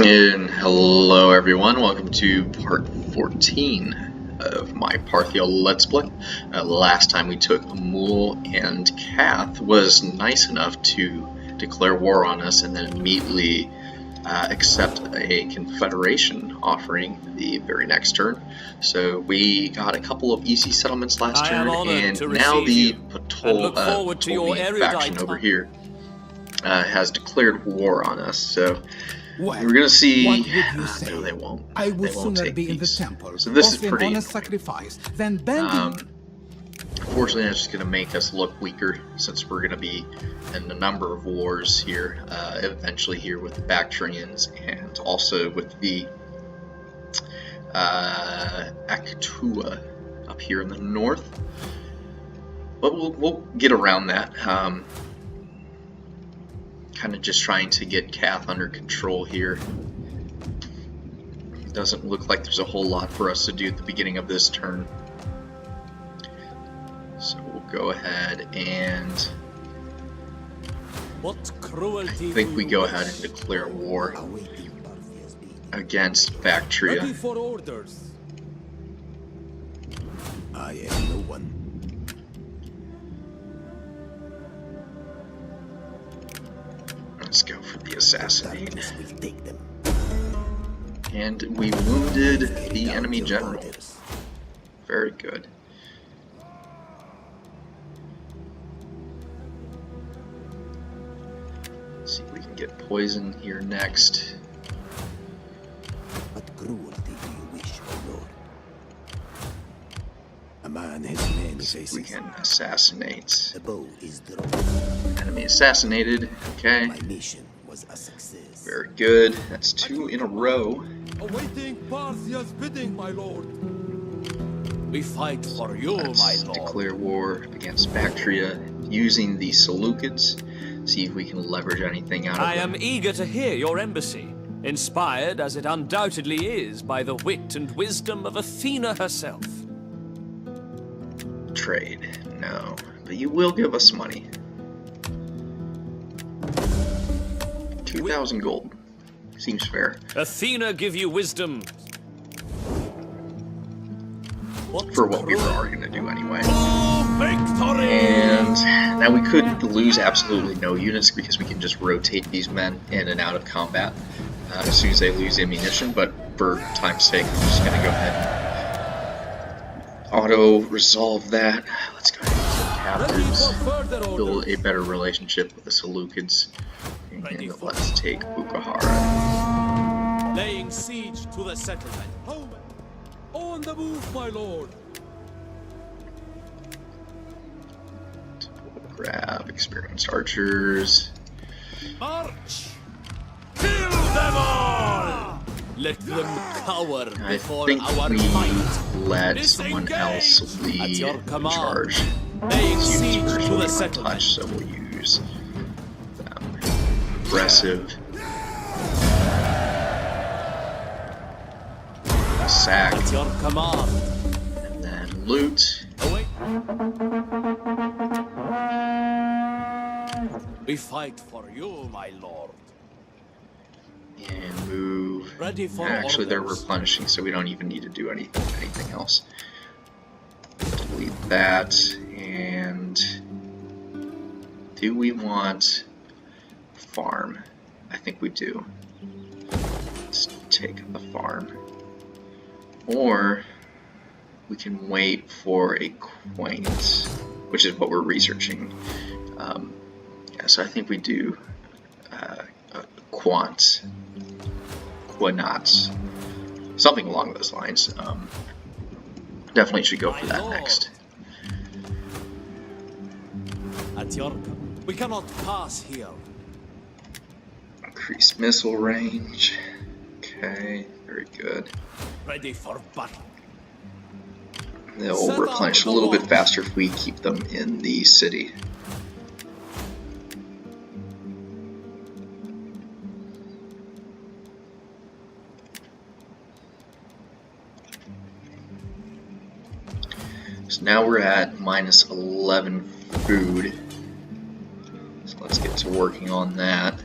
And hello everyone, welcome to part 14 of my Parthia Let's Play. Last time we took Mool, and Kath was nice enough to declare war on us and then immediately accept a confederation offering the very next turn. So we got a couple of easy settlements last turn, and now the Ptolemy faction over here has declared war on us. So well, we're gonna see. What would you say? No, they won't. I would won't sooner take be in the these. temple, So this is pretty. on a sacrifice than bending. Unfortunately, that's just gonna make us look weaker since we're gonna be in a number of wars here. Eventually, here with the Bactrians and also with the Aktua up here in the north. But we'll get around that. Kind of just trying to get Kath under control here. It doesn't look like there's a whole lot for us to do at the beginning of this turn. So we'll go ahead and I think we go ahead and declare war against Bactria. Ready for orders. I am no one. Let's go for the assassinate. And we wounded the enemy general. Very good. Let's see if we can get poison here next. What cruelty do you wish, O Lord? A man has many faces. We can assassinate. The bow is drawn. Enemy assassinated. Okay. My mission was a success. Very good. That's 2 in a row. Awaiting Parthia's bidding, my lord. We fight for you, Let's my lord. declare war against Bactria using the Seleucids. See if we can leverage anything out of I them. am eager to hear your embassy, inspired as it undoubtedly is by the wit and wisdom of Athena herself. Trade. No. But you will give us money. 2,000 gold. Seems fair. Athena give you wisdom. For what we were already going to do anyway. Victory! And now we could lose absolutely no units because we can just rotate these men in and out of combat as soon as they lose ammunition, but for time's sake, I'm just going to go ahead and auto-resolve that. Let's go ahead and take captives, build a better relationship with the Seleucids, and let's take Bukhara. Laying siege to the settlement. On the move, my lord. Grab experienced archers. March! Kill them all! Let them cower I before think our we might. let someone else lead At your in command. charge. Laying Let's use siege to virtually the one settlement. touch, so we'll use aggressive sack At your command. and then loot. Away. We fight for you, my lord. And move. Ready for Actually, they're orders. replenishing, so we don't even need to do anything else. Delete that. And do we want farm? I think we do. Let's take the farm. Or we can wait for a quaint, which is what we're researching. Yeah, so I think we do quants. Quinats, something along those lines. Definitely should go for that next. At your we cannot pass here. Increased missile range. Okay, very good. Ready for battle. They'll replenish a little bit faster if we keep them in the city. So now we're at minus 11 food. So let's get to working on that.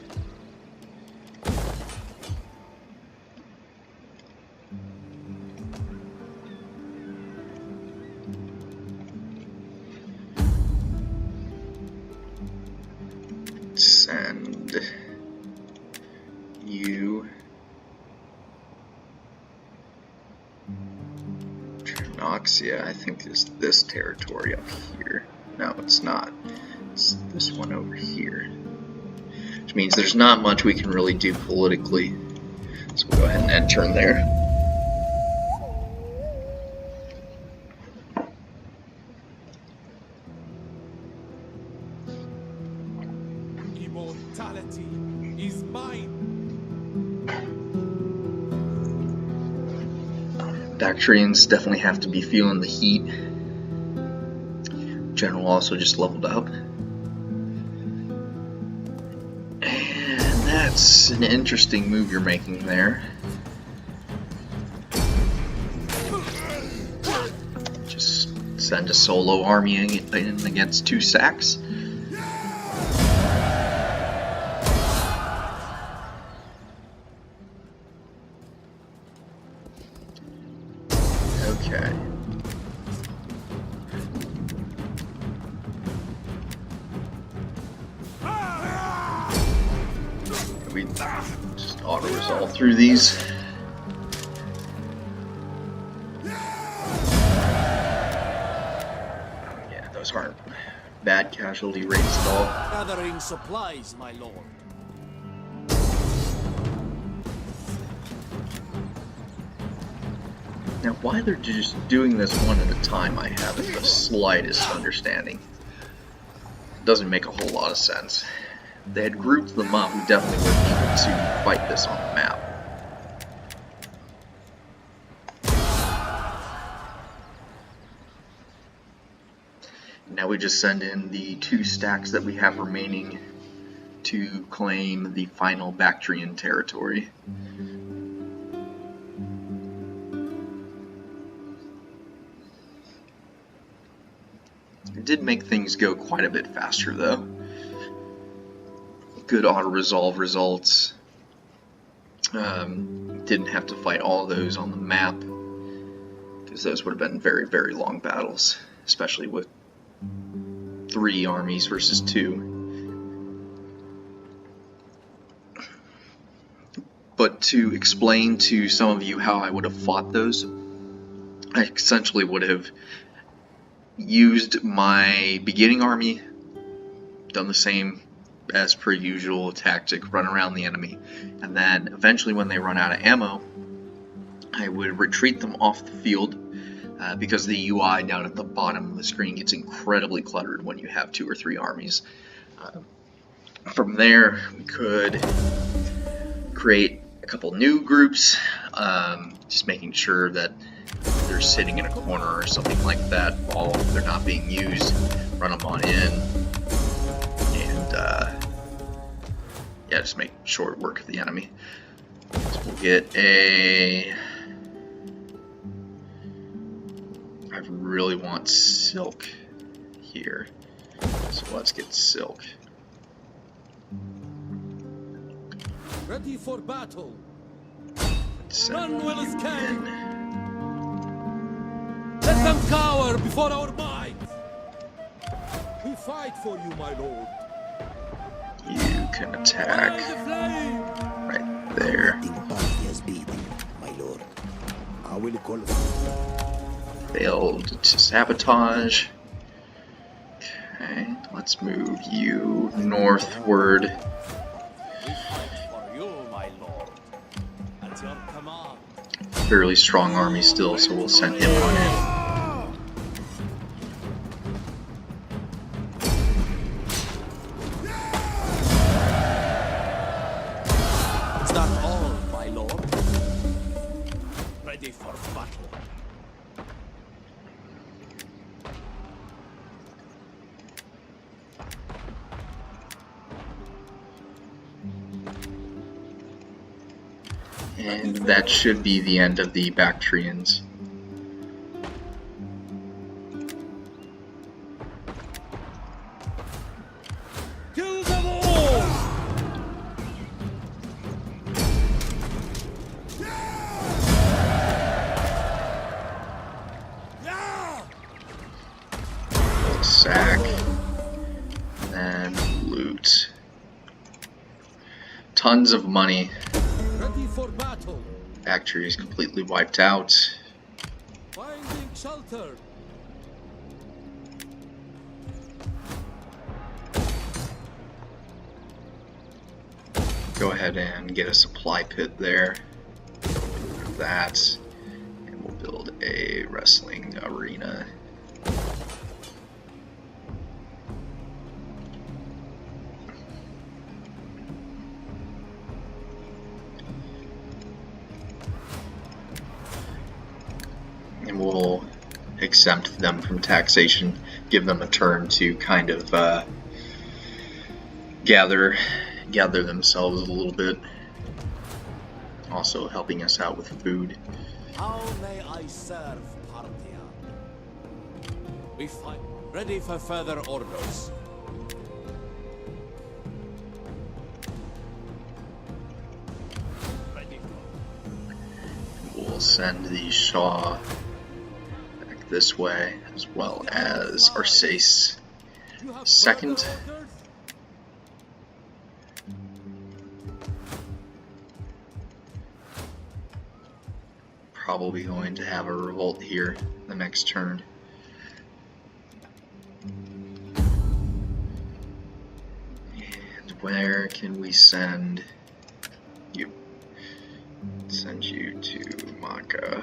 box. Yeah, I think it's this territory up here. No, it's not. It's this one over here. Which means there's not much we can really do politically. So we'll go ahead and end turn there. Immortality is mine. Bactrians definitely have to be feeling the heat. General also just leveled up. And that's an interesting move you're making there. Just send a solo army in against 2 sacks. Okay. We just auto-resolve through these. Yeah, those aren't bad casualty rates at all. Gathering supplies, my lord. Now, why they're just doing this one at a time, I haven't the slightest understanding. It doesn't make a whole lot of sense. If they had grouped them up, we definitely would be able to fight this on the map. Now we just send in the 2 stacks that we have remaining to claim the final Bactrian territory. It did make things go quite a bit faster though. Good auto-resolve results. Didn't have to fight all those on the map, because those would have been very, very long battles, especially with 3 armies versus 2. But to explain to some of you how I would have fought those, I essentially would have used my beginning army, done the same as per usual tactic, run around the enemy, and then eventually when they run out of ammo, I would retreat them off the field, because the UI down at the bottom of the screen gets incredibly cluttered when you have 2 or 3 armies. From there, we could create a couple new groups, just making sure that they're sitting in a corner or something like that while they're not being used. Run them on in, and yeah, just make short work of the enemy. So we'll get a... I really want silk here, so let's get silk. Ready for battle. None will escape. Let them cower before our might. We fight for you, my lord. You can attack right there. Parthia's beating, my lord. I will call. Failed to sabotage. Okay, let's move you northward. For you, my lord. At your command. Fairly strong army still, so we'll send him on in. It's not all, my lord. Ready for battle. And that should be the end of the Bactrians. Kill them all! Sack. And loot. Tons of money. Ready for battle. Factory is completely wiped out. Finding shelter. Go ahead and get a supply pit there. That, and we'll build a wrestling arena. And we'll exempt them from taxation, give them a turn to kind of gather themselves a little bit, also helping us out with food. How may I serve, Parthia? We fight. Ready for further orders. Ready. We'll send the Shaw back this way, as well as Arsace You have second. further orders? Probably going to have a revolt here the next turn. And where can we send you? Send you to Maka.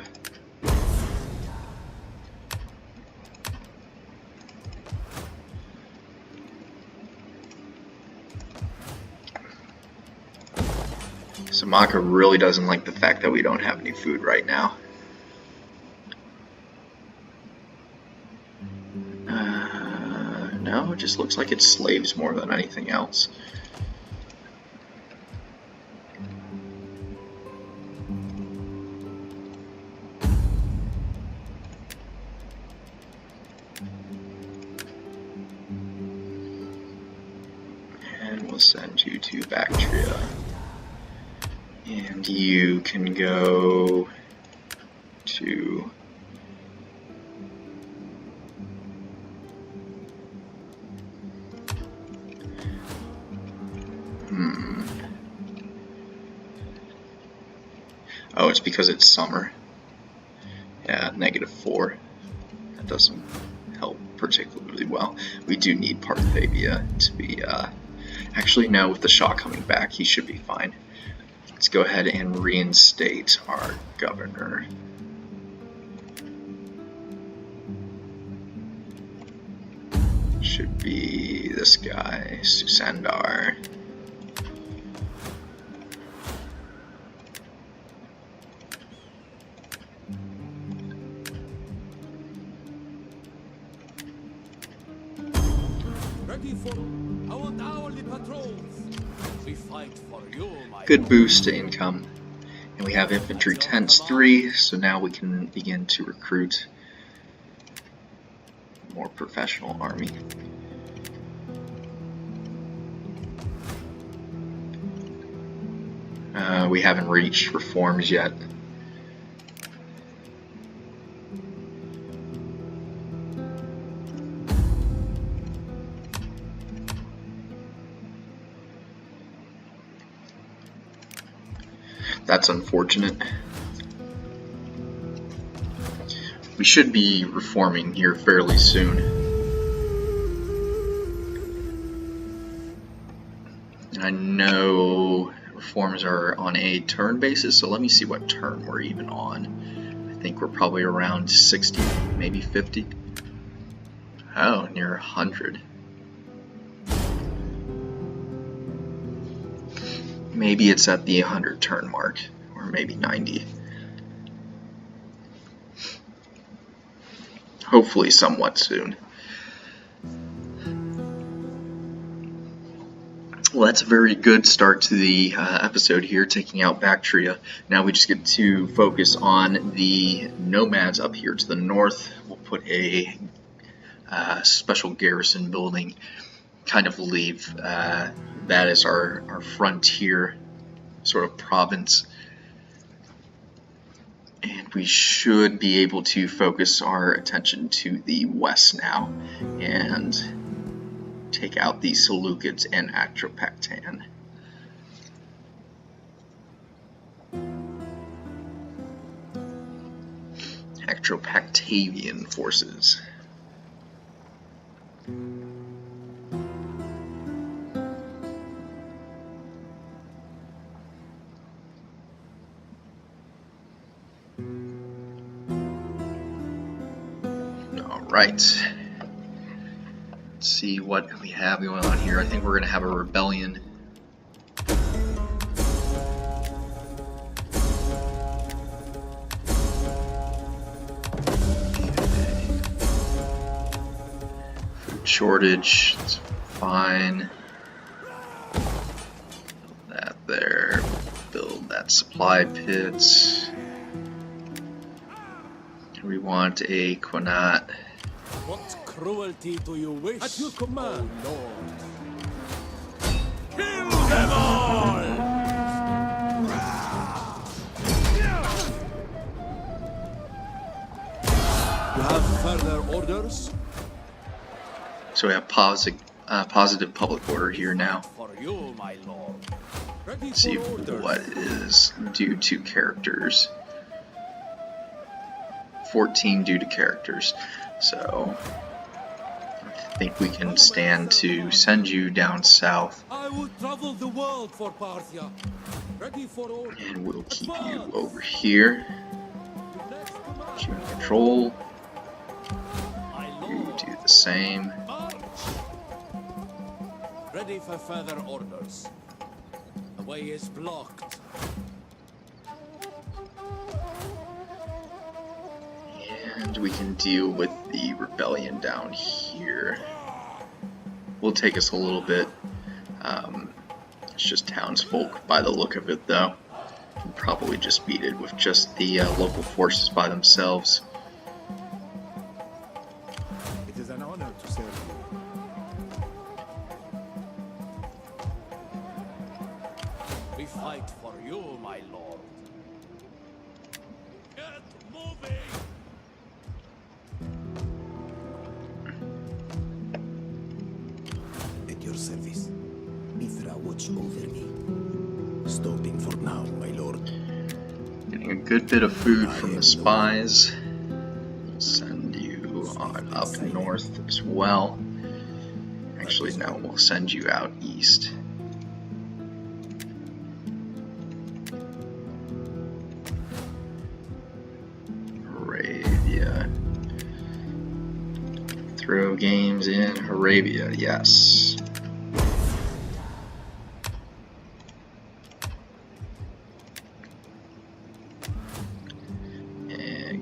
So Maka really doesn't like the fact that we don't have any food right now. No, it just looks like it's slaves more than anything else. And we'll send you to Bactria. And you can go to Oh, it's because it's summer. Yeah, -4. That doesn't help particularly well. We do need Parthia to be, actually no, with the Shah coming back, he should be fine. Let's go ahead and reinstate our governor. Should be this guy, Susandar. Ready for. I want hourly patrols. We fight for you, my Good boost to income. And we have infantry tents 3, so now we can begin to recruit a more professional army. We haven't reached reforms yet. That's unfortunate. We should be reforming here fairly soon. And I know reforms are on a turn basis, so let me see what turn we're even on. I think we're probably around 60, maybe 50. Oh, near 100. Maybe it's at the 100 turn mark, or maybe 90. Hopefully somewhat soon. Well, that's a very good start to the episode here, taking out Bactria. Now we just get to focus on the nomads up here to the north. We'll put a special garrison building, kind of leave that as our frontier sort of province. And we should be able to focus our attention to the west now and take out the Seleucids and Atropatene. Electro-Pactavian forces. Alright. Let's see what we have going on here. I think we're going to have a rebellion. Shortage, it's fine. Build that there. Build that supply pit. We want a Quinat. What cruelty do you wish? At your command, Lord. Kill them all! You have further orders? So we have positive public order here now. For you, my lord. Ready Let's see for orders. what is due to characters. 14 due to characters. So I think we can stand to send you down south. I would travel the world for Parthia. Ready for orders. And we'll keep you over here. Keep in control. You do the same. Ready for further orders. The way is blocked. And we can deal with the rebellion down here. Will take us a little bit. It's just townsfolk by the look of it, though. Can probably just beat it with just the local forces by themselves. It is an honor to serve you. We fight for you, my lord. Get moving! At your service. Mithra, watch over me. Stopping for now, my lord. Getting a good bit of food from the spies. We'll send you on up north as well. Actually, no, we'll send you out east. Arabia. Throw games in Arabia, yes.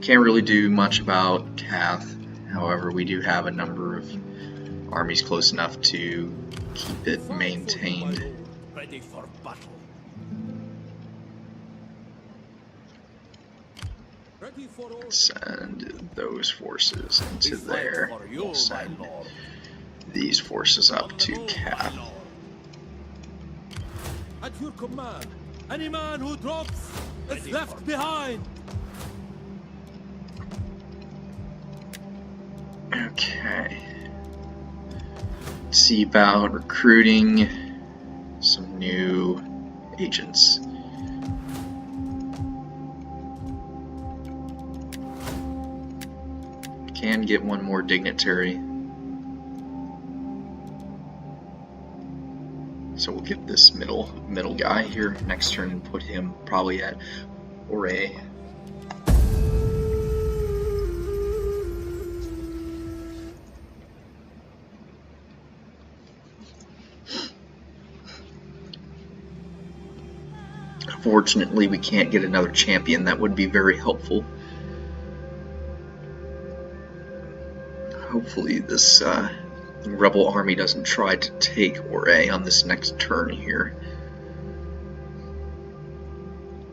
Can't really do much about Cath. However, we do have a number of armies close enough to keep it maintained. Ready for battle. Ready for orders. Send those forces into We fight there. for you, We'll my send lord. these forces up to My Cath. lord. At your command. Any man who drops is left behind. Okay. Let's see about recruiting some new agents. Can get one more dignitary. So we'll get this middle guy here next turn and put him probably at Ore. Unfortunately, we can't get another champion. That would be very helpful. Hopefully this rebel army doesn't try to take Ore on this next turn here.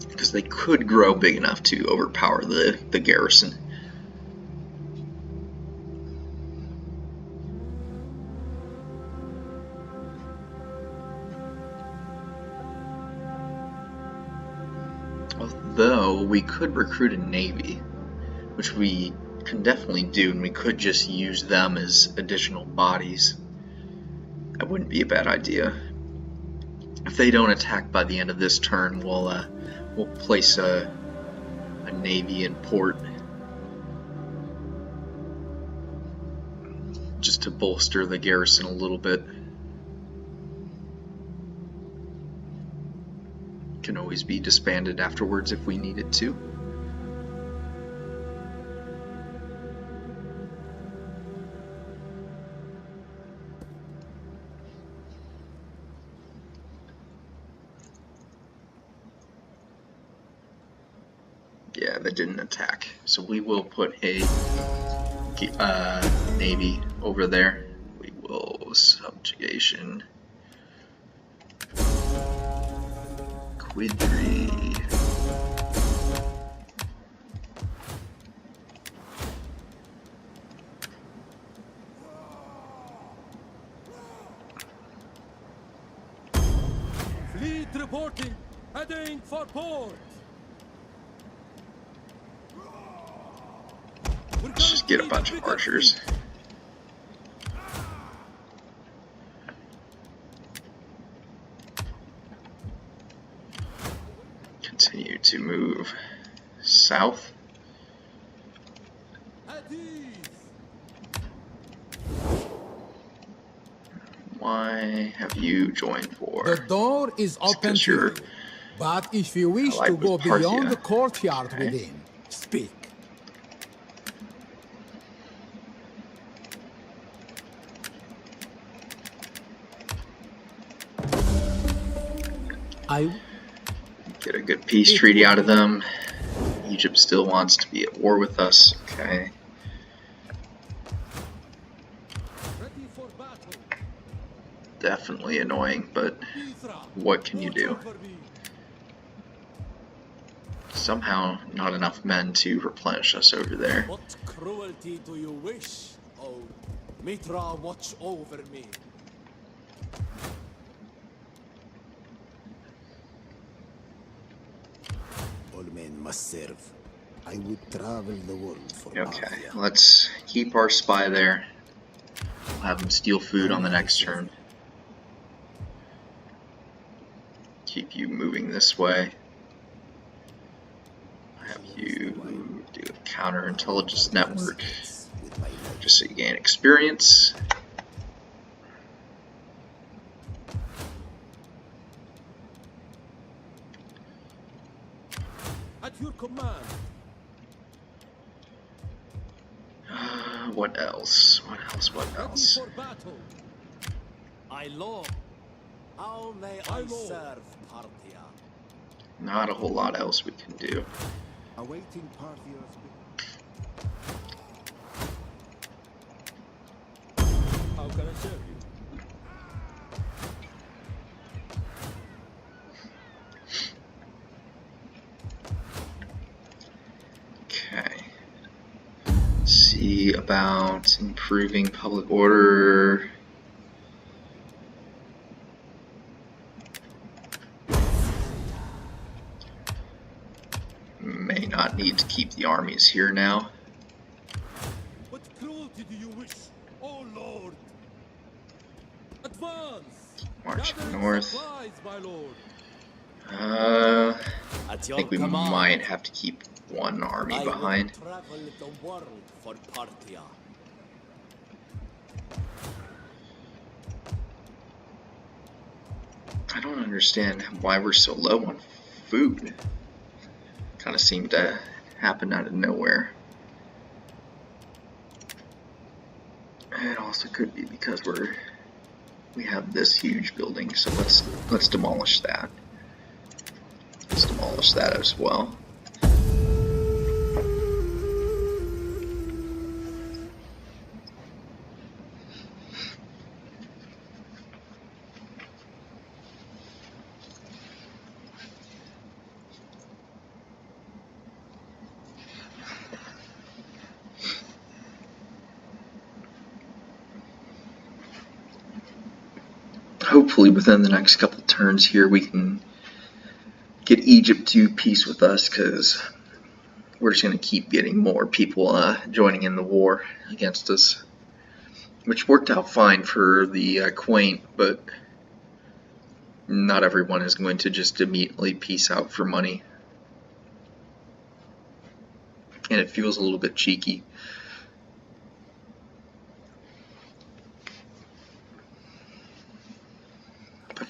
Because they could grow big enough to overpower the garrison. Although we could recruit a navy, which we can definitely do, and we could just use them as additional bodies. That wouldn't be a bad idea. If they don't attack by the end of this turn, we'll place a navy in port. just to bolster the garrison a little bit. Can always be disbanded afterwards if we needed to. Yeah, they didn't attack, so we will put a navy over there. We will subjugation. Quidri. Fleet reporting, heading for port. Let's just get a bunch of archers. Continue to move south. Why have you joined war? The door is open to you, but if you wish to go beyond the courtyard within, speak. Get a good peace treaty out of them. Egypt still wants to be at war with us. Okay. Definitely annoying, but what can you do? Somehow not enough men to replenish us over there. What cruelty do you wish? Oh, Mitra, watch over me. All men must serve. I would travel the world for Okay, Parthia. let's keep our spy there. We'll have him steal food on the next turn. Keep you moving this way. Have you do a counterintelligence network just so you gain experience. At your command. What else? What else? What else? Ready for battle. I lord. How may I serve Parthia? Not a whole lot else we can do. Awaiting Parthia's How can I serve you? Okay. See about improving public order. May not need to keep the armies here now. What cruelty do you wish? Oh Lord! Advance! Marching Gathering north. supplies, my lord. I At your think we command. might have to keep one army I behind. will travel the world for Parthia. I don't understand why we're so low on food. Kind of seemed to happen out of nowhere. It also could be because we have this huge building, so let's demolish that. Let's demolish that as well. Hopefully within the next couple turns here we can get Egypt to peace with us, because we're just going to keep getting more people joining in the war against us, which worked out fine for the quaint, but not everyone is going to just immediately peace out for money, and it feels a little bit cheeky.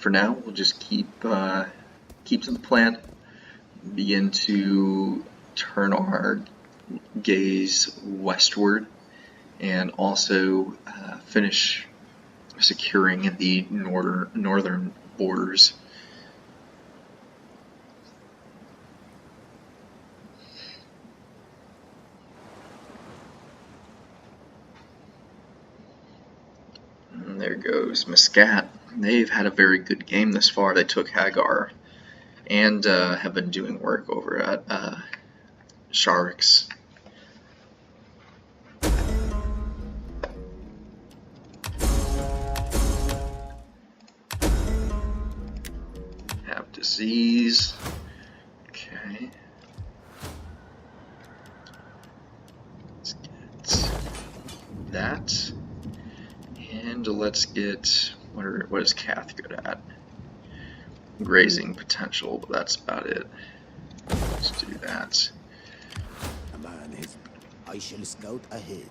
for now, we'll just keep to the plan. Begin to turn our gaze westward, and also finish securing the northern borders. And there goes Muscat. They've had a very good game this far. They took Hagar and have been doing work over at Sharks. Have disease. Okay. Let's get that. And let's get, what is Kath good at? Grazing potential, but that's about it. Let's do that. A man is. I shall scout ahead.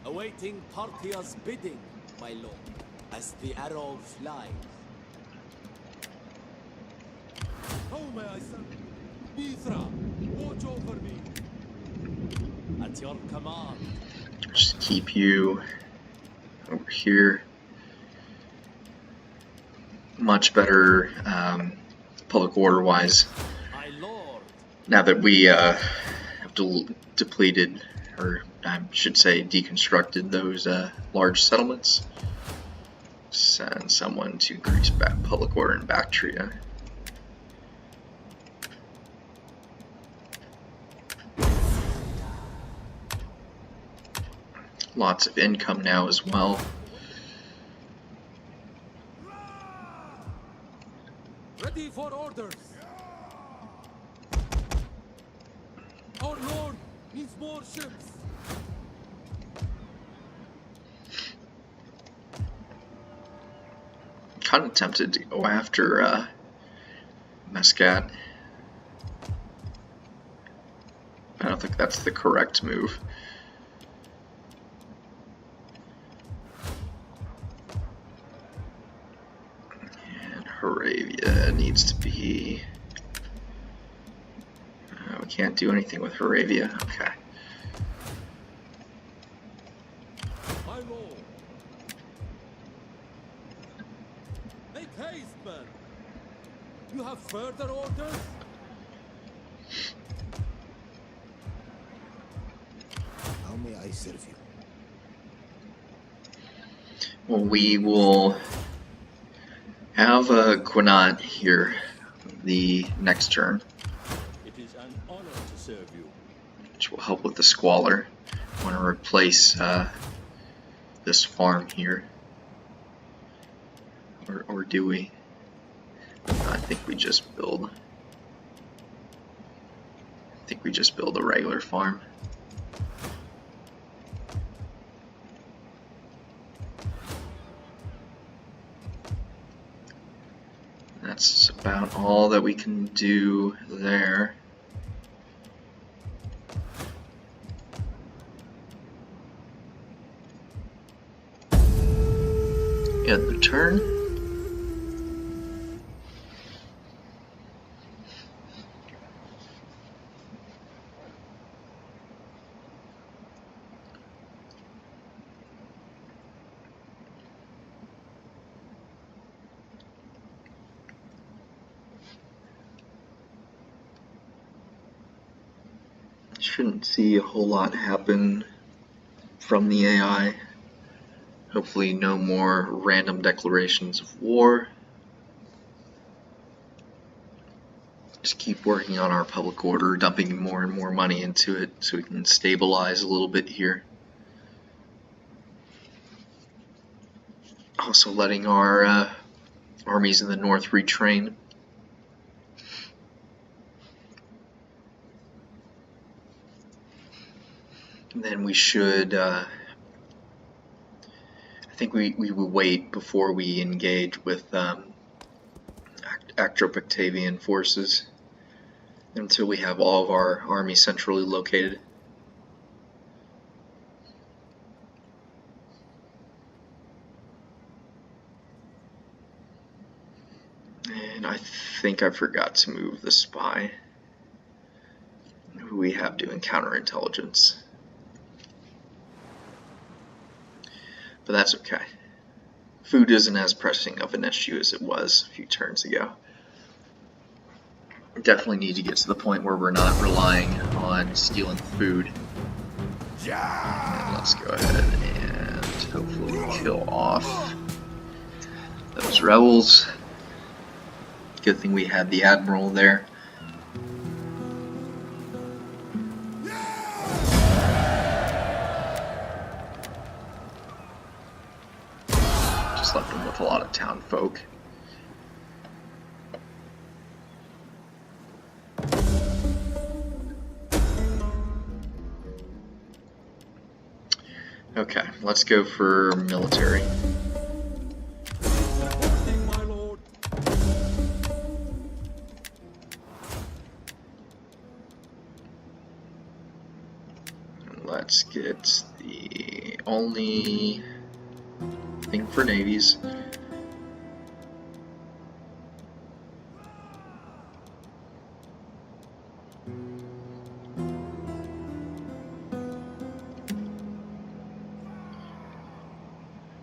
Awaiting Parthia's bidding, my lord, as the arrow flies. How may I serve? Mithra, watch over me. At your command. Just keep you over here. Much better public order wise. My lord. Now that we have depleted, or I should say deconstructed those large settlements, send someone to increase public order in Bactria. Lots of income now as well. Ready for orders. Our lord needs more ships. Kind of tempted to go after Muscat. I don't think that's the correct move. Haravia needs to be... we can't do anything with Haravia. Okay. My lord. Make haste, man. You have further orders? How may I serve you? Well, we will have Quinat here the next turn, It is an honor to serve you. which will help with the squalor. I want to replace this farm here, or do we? I think we just build. I think we just build a regular farm. That's about all that we can do there. End the turn. Shouldn't see a whole lot happen from the AI. Hopefully no more random declarations of war. Just keep working on our public order, dumping more and more money into it so we can stabilize a little bit here. Also letting our armies in the north retrain. And then we should, I think we will wait before we engage with Actropictavian forces until we have all of our army centrally located. And I think I forgot to move the spy who we have doing counterintelligence. But that's okay. Food isn't as pressing of an issue as it was a few turns ago. Definitely need to get to the point where we're not relying on stealing food. And let's go ahead and hopefully kill off those rebels. Good thing we had the admiral there. Just left them with a lot of town folk. Okay, let's go for military. My lord. Let's get the only thing for navies.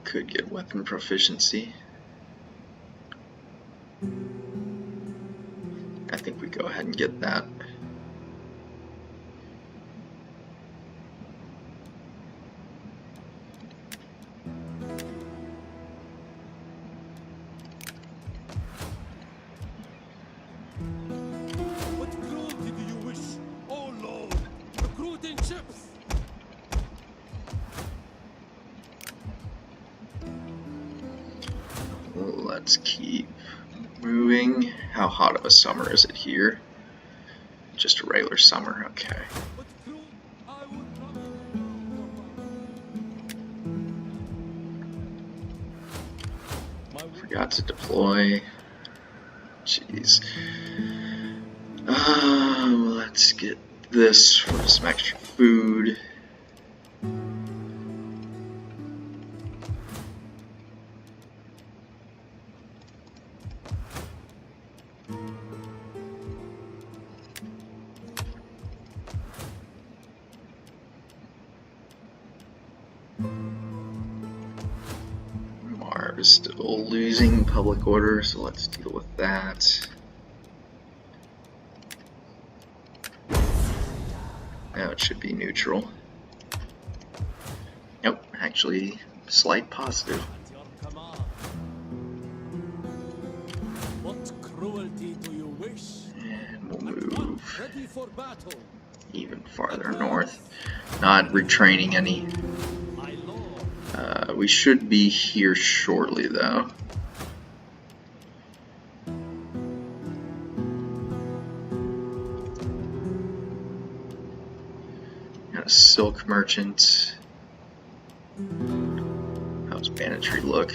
Could get weapon proficiency. I think we go ahead and get that. What cruelty do you wish? Oh lord, recruiting ships. Let's keep moving. How hot of a summer is it here? Just a regular summer, okay. What cruel? I would not. Forgot to deploy. Jeez. Let's get this for some extra food. Marv is still losing public order, so let's deal with that. Now it should be neutral. Nope, actually slight positive. At your command. What cruelty do you wish? And we'll move Ready for battle. even farther north. Not retraining any. My lord. We should be here shortly though. Got a silk merchant. How's banditry look?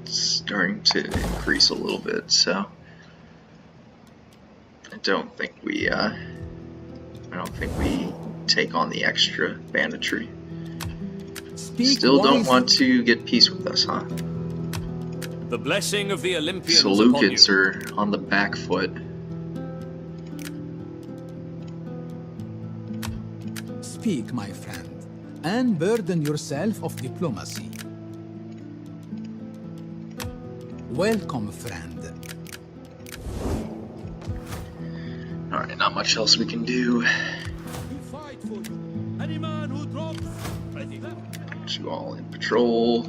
It's starting to increase a little bit, so I don't think we take on the extra banditry. Still don't want to get peace with us, huh? The blessing of the Olympians upon you. Seleucids are on the back foot. Speak, my friend, and burden yourself of diplomacy. Welcome, friend. Alright, not much else we can do. We fight for you. Any man who drops. Ready. Put you all in patrol.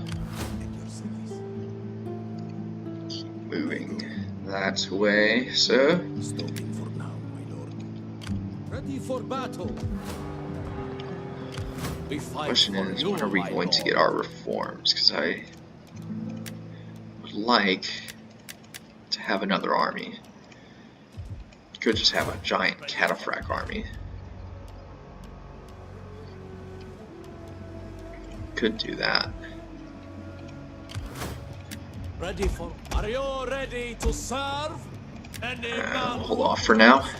Keep moving that way, so. Stopping for now, my lord. Ready for battle. We The fight question for is, you, when are we my going to lord. get our reforms? Because I would like to have another army. Could just have a giant cataphract army. Could do that. Ready for. Are you ready to serve? Any man Hold who off for now. drops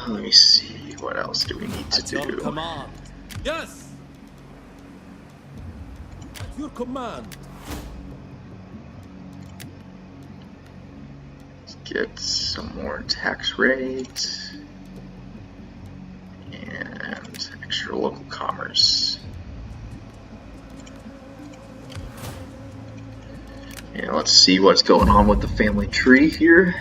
Let me see. What else do we need to At your do? command. Yes. At your command. Get some more tax rates and extra local commerce. And let's see what's going on with the family tree here.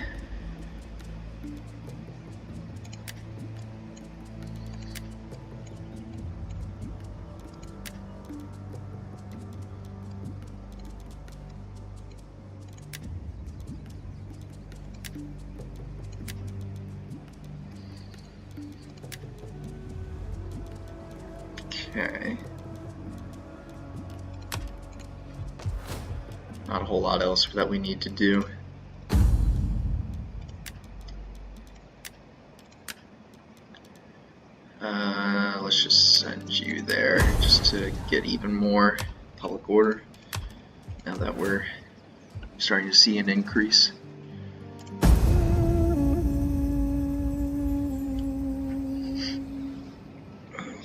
Okay. Not a whole lot else that we need to do. Let's just send you there just to get even more public order now that we're starting to see an increase.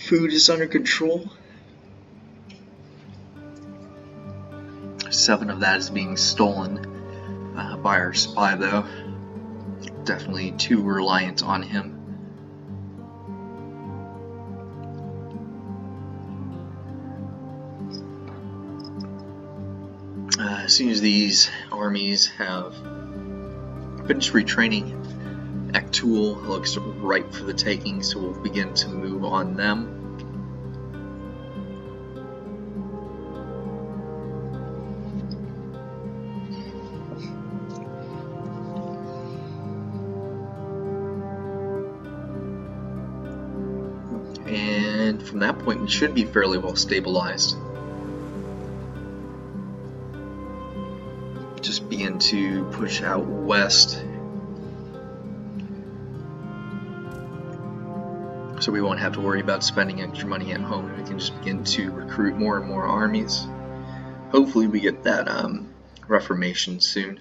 Food is under control. 7 of that is being stolen by our spy, though. Definitely too reliant on him. As soon as these armies have finished retraining, Ektul looks ripe for the taking, so we'll begin to move on them. And from that point, we should be fairly well stabilized. Just begin to push out west, so we won't have to worry about spending extra money at home, and we can just begin to recruit more and more armies. Hopefully we get that reformation soon.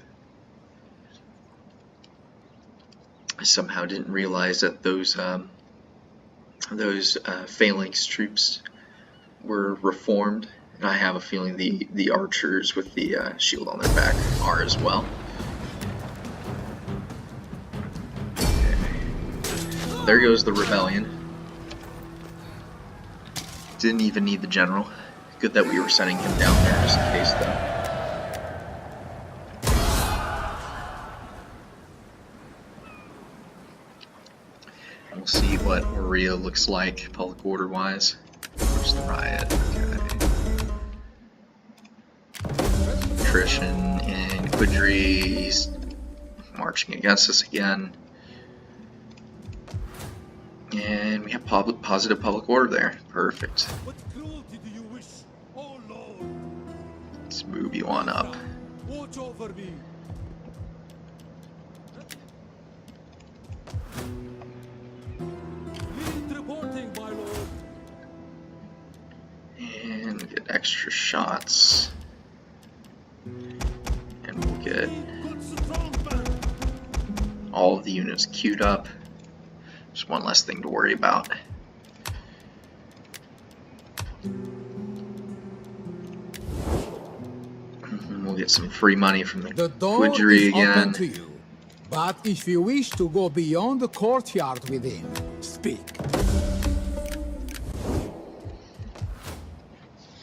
I somehow didn't realize that those phalanx troops were reformed, and I have a feeling the archers with the shield on their back are as well. Okay. There goes the rebellion. Didn't even need the general. Good that we were sending him down there just in case, though. We'll see what Maria looks like public order wise. Where's the riot? Okay. Attrition in Quidri, he's marching against us again. And we have positive public order there. Perfect. What cruelty do you wish, oh Lord? Let's move you on up. Watch over me. Lead reporting, my lord. And get extra shots. And we'll get all of the units queued up. Just one less thing to worry about. We'll get some free money from the door Quidri is again. open to you, but if you wish to go beyond the courtyard within, speak.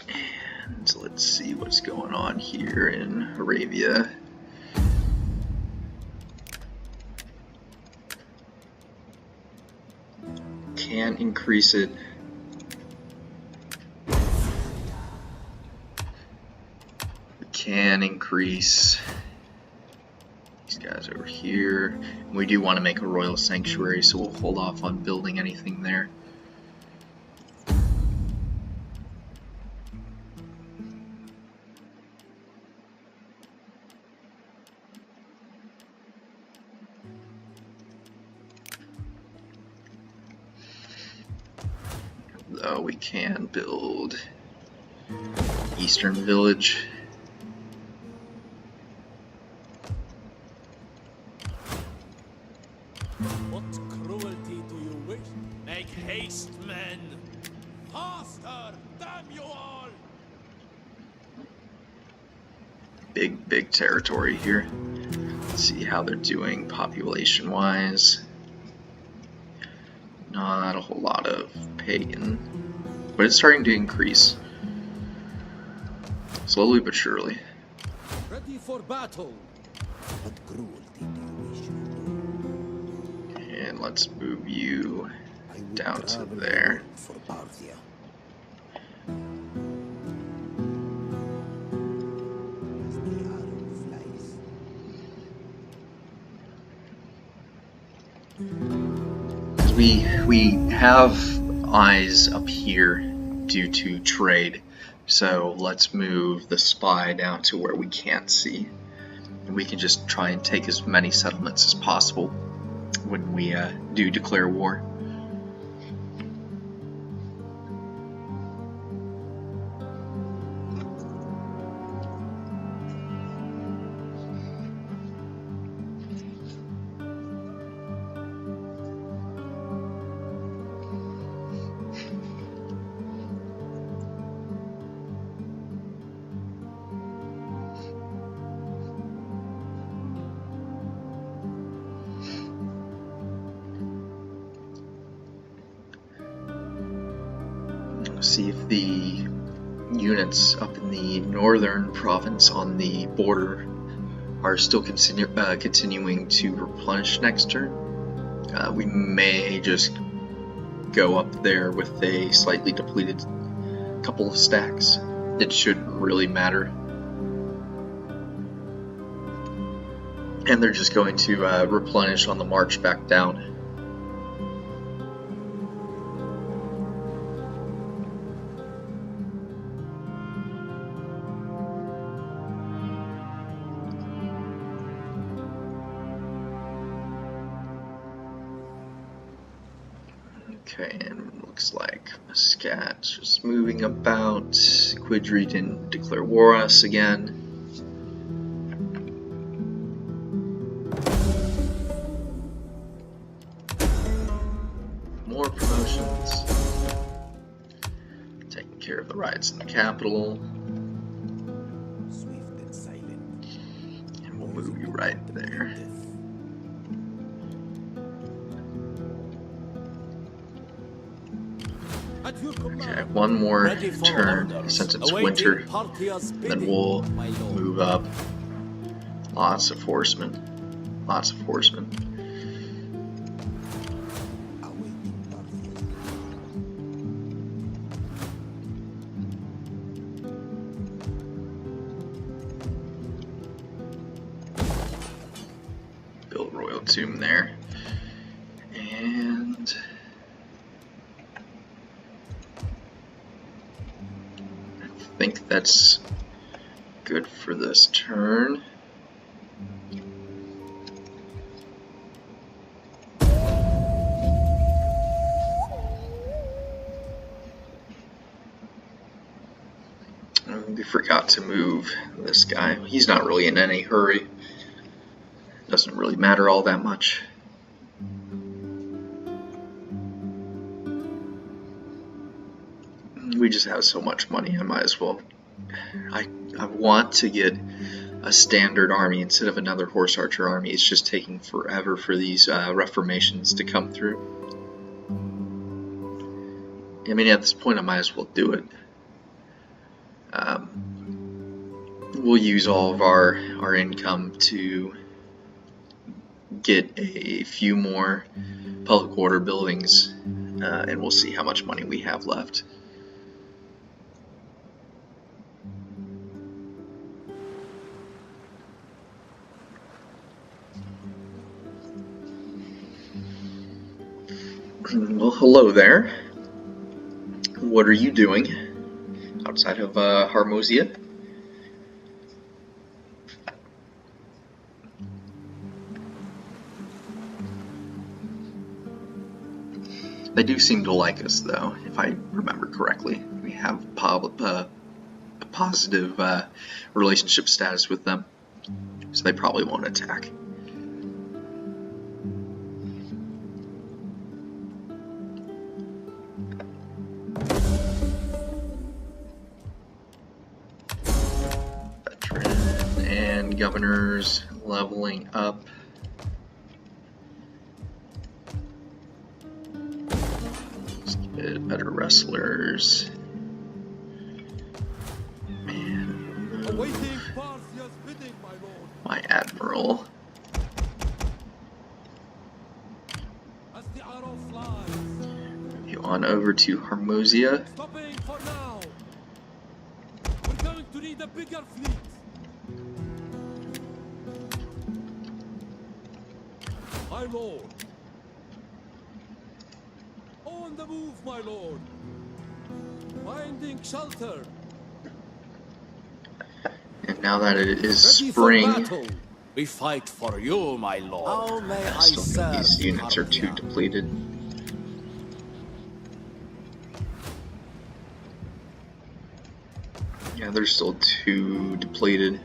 And let's see what's going on here in Arabia. Can increase it. We can increase these guys over here. And we do want to make a royal sanctuary, so we'll hold off on building anything there. Though we can build Eastern Village. What cruelty do you wish? Make haste, men! Faster! Damn you all! Big territory here. Let's see how they're doing population-wise. Not a whole lot of pagan, but it's starting to increase. Slowly but surely. Ready for battle. What cruelty do you wish? And let's move you I would down to travel there. alone for Parthia. As the arrow flies. We have eyes up here due to trade, so let's move the spy down to where we can't see, and we can just try and take as many settlements as possible when we do declare war. See if the units up in the northern province on the border are still continuing to replenish next turn. We may just go up there with a slightly depleted couple of stacks. It shouldn't really matter. And they're just going to replenish on the march back down. Okay, and looks like Muscat's just moving about. Quidri didn't declare war on us again. More promotions. Taking care of the riots in the capital. Swift and silent. And we'll move you right there. Okay, one more turn since it's winter, then we'll move up. Lots of horsemen. Lots of horsemen. Awaiting Parthia's Build royal tomb there. And I think that's good for this turn. We forgot to move this guy. He's not really in any hurry. Doesn't really matter all that much. We just have so much money, I might as well. I want to get a standard army instead of another horse archer army. It's just taking forever for these reformations to come through. I mean, at this point, I might as well do it. We'll use all of our income to get a few more public order buildings, and we'll see how much money we have left. Well, hello there. What are you doing outside of Harmosia? They do seem to like us, though, if I remember correctly. We have a positive relationship status with them, so they probably won't attack. Veteran and governors. leveling up. Let's get better wrestlers. Man, Awaiting Parthia's bidding, my lord. my admiral. As the arrow flies. Move you on over to Hermosia. Stopping for now. We're going to need a bigger fleet. My lord. On the move, my lord. Finding shelter. And now that it is Ready spring, for battle. We fight for you, my lord. How may I still think these units are too Parthia? depleted. Yeah, they're still too depleted.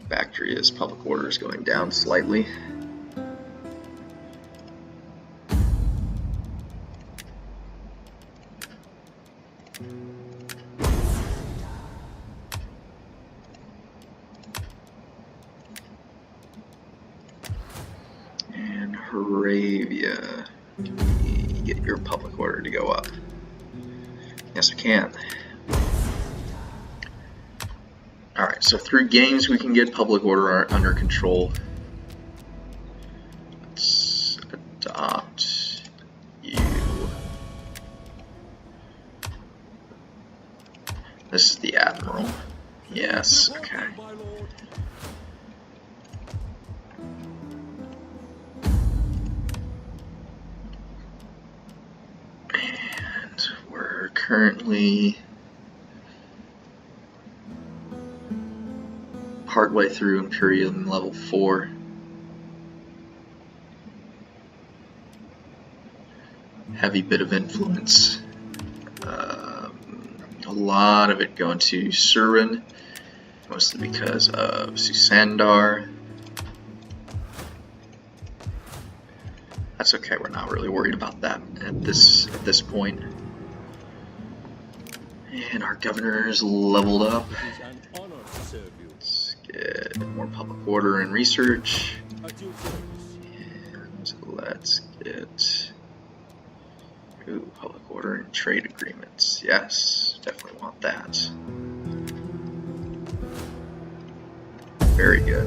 Bactria's public order is going down slightly. And Moravia, can we get your public order to go up? Yes, we can. Alright, so through games we can get public order under control. Let's adopt you. This is the Admiral. Yes, okay. My lord. And we're currently partway through Imperium level 4. Heavy bit of influence. A lot of it going to Surin, mostly because of Susandar. That's okay, we're not really worried about that at this point. And our governor is leveled up. It is an honor to serve you. Let's get more public order and research. At your service. And let's get public order and trade agreements. Yes, definitely want that. Very good.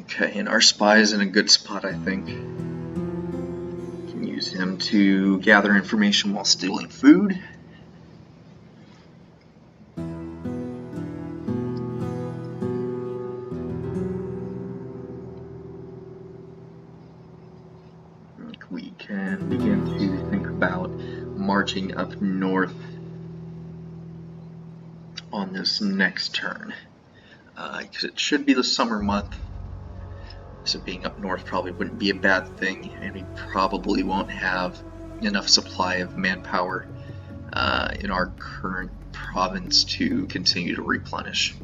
Okay, and our spy is in a good spot, I think. Can use him to gather information while stealing food. We can begin to think about marching up north on this next turn. Because it should be the summer month. So being up north probably wouldn't be a bad thing, and we probably won't have enough supply of manpower in our current province to continue to replenish.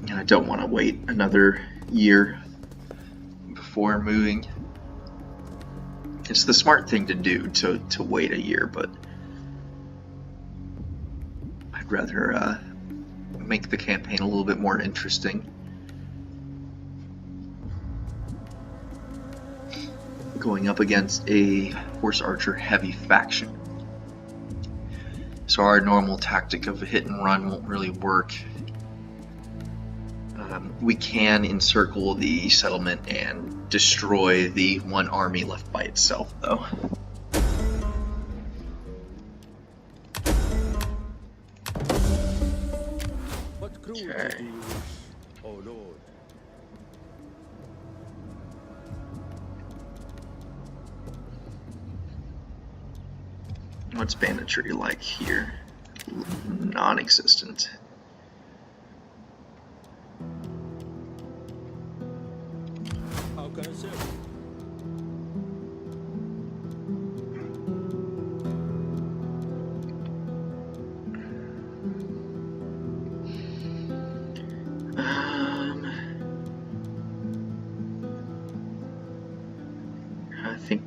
And I don't want to wait another year before moving. It's the smart thing to do to wait a year, but I'd rather make the campaign a little bit more interesting. Going up against a horse archer heavy faction. So our normal tactic of a hit and run won't really work. We can encircle the settlement and destroy the one army left by itself, though. What cruelty Okay. do you wish, oh lord? What's banditry like here? Non-existent. How can I serve you?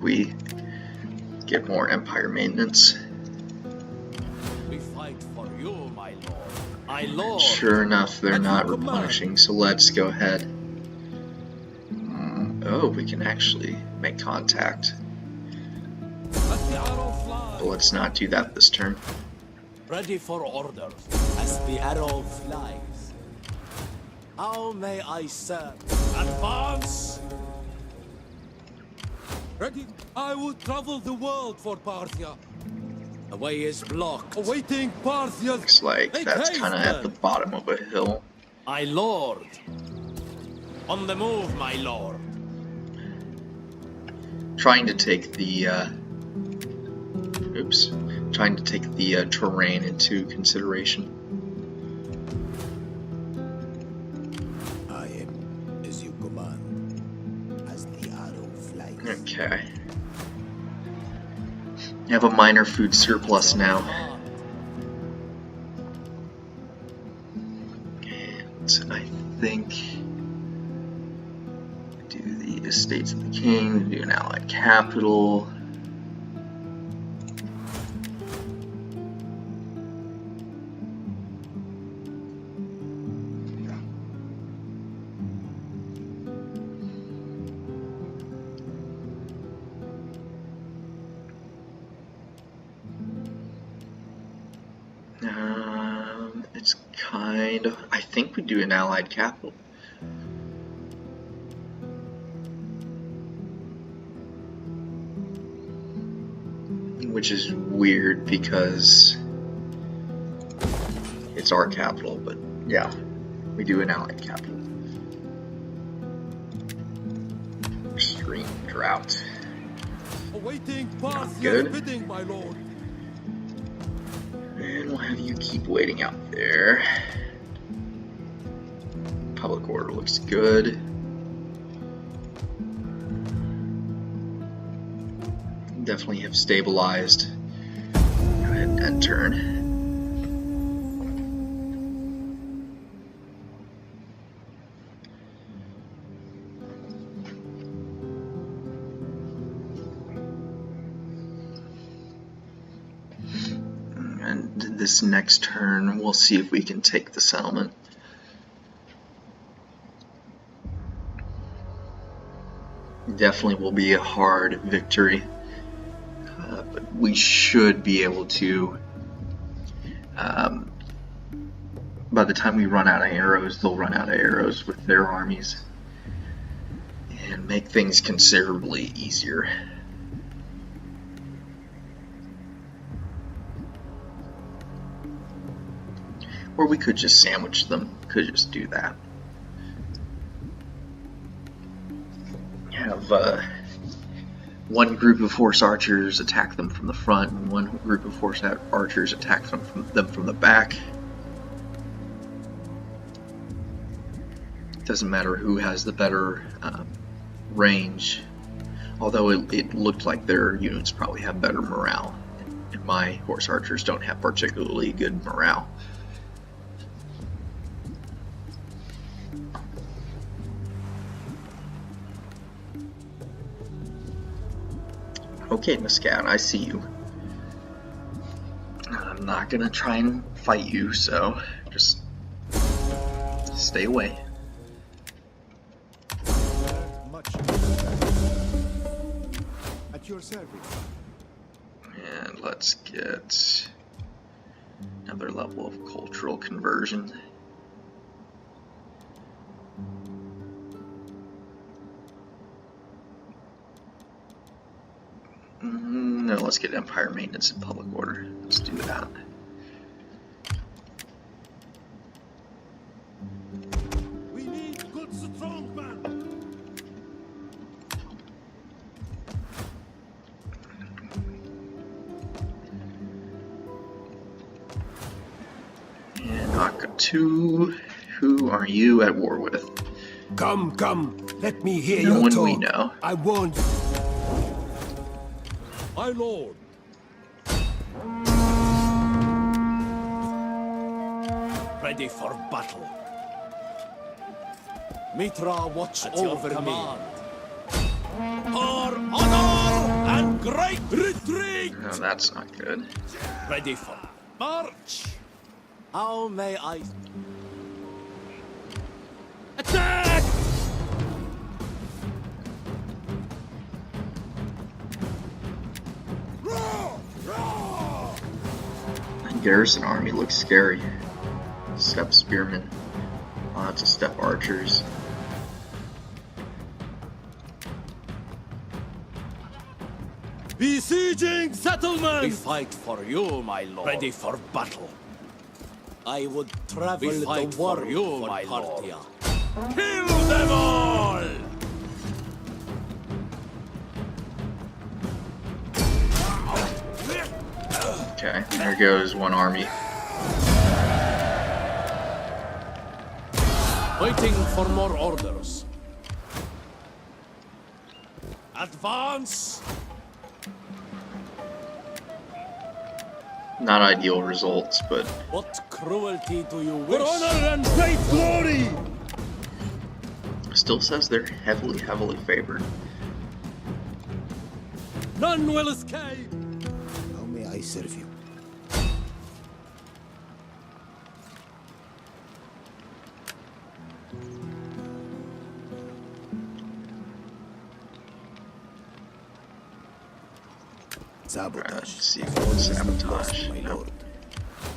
we get more empire maintenance. We fight for you, my lord. My lord. Sure enough, they're not replenishing, so let's go ahead. Oh, we can actually make contact. But let's not do that this turn. Ready for orders as the arrow flies. How may I serve? Advance! Ready? I will travel the world for Parthia. The way is blocked. Awaiting Parthia. Looks like that's kind of at the bottom of a hill. My lord. On the move, my lord. Trying to take the terrain into consideration. I am as you command, as the arrow flies. Okay. You have a minor food surplus now. And I think do the Estates of the King, do an allied capital. It's kind of, I think we do an allied capital. Which is weird because it's our capital, but yeah, we do an allied capital. Extreme drought. Awaiting Parthia's Good. bidding, my lord. And we'll have you keep waiting out there. Public order looks good. Definitely have stabilized. Go ahead and end turn. And this next turn, we'll see if we can take the settlement. Definitely will be a hard victory. But we should be able to, by the time we run out of arrows, they'll run out of arrows with their armies, and make things considerably easier. Or we could just sandwich them, could just do that. Have one group of horse archers attack them from the front, and one group of horse archers attack them from the back. Doesn't matter who has the better range, although it looked like their units probably have better morale, and my horse archers don't have particularly good morale. Okay, Muscat, I see you. I'm not gonna try and fight you, so just stay away. Much at your service. And let's get another level of cultural conversion. No, let's get empire maintenance and public order. Let's do that. We need good strong men. And Akatu, who are you at war with? Come, let me hear No your one talk. we know. I warned you. My lord. Ready for battle. Mitra, watch over me. For honor! great retreat! Oh, that's not good. Ready for march! How may I... Attack! Garrison army looks scary. Steppe spearmen, lots of steppe archers. Besieging settlement! We fight for you, my lord. Ready for battle. I would travel the world for you, my Parthia. Kill them all! Okay, there goes one army. Waiting for more orders. Advance! Not ideal results, but What cruelty do you wish? For honor and great glory! still says they're heavily favored. None will escape! How may I serve you? Alright, Sabotage. let's see if we'll sabotage. My No. lord.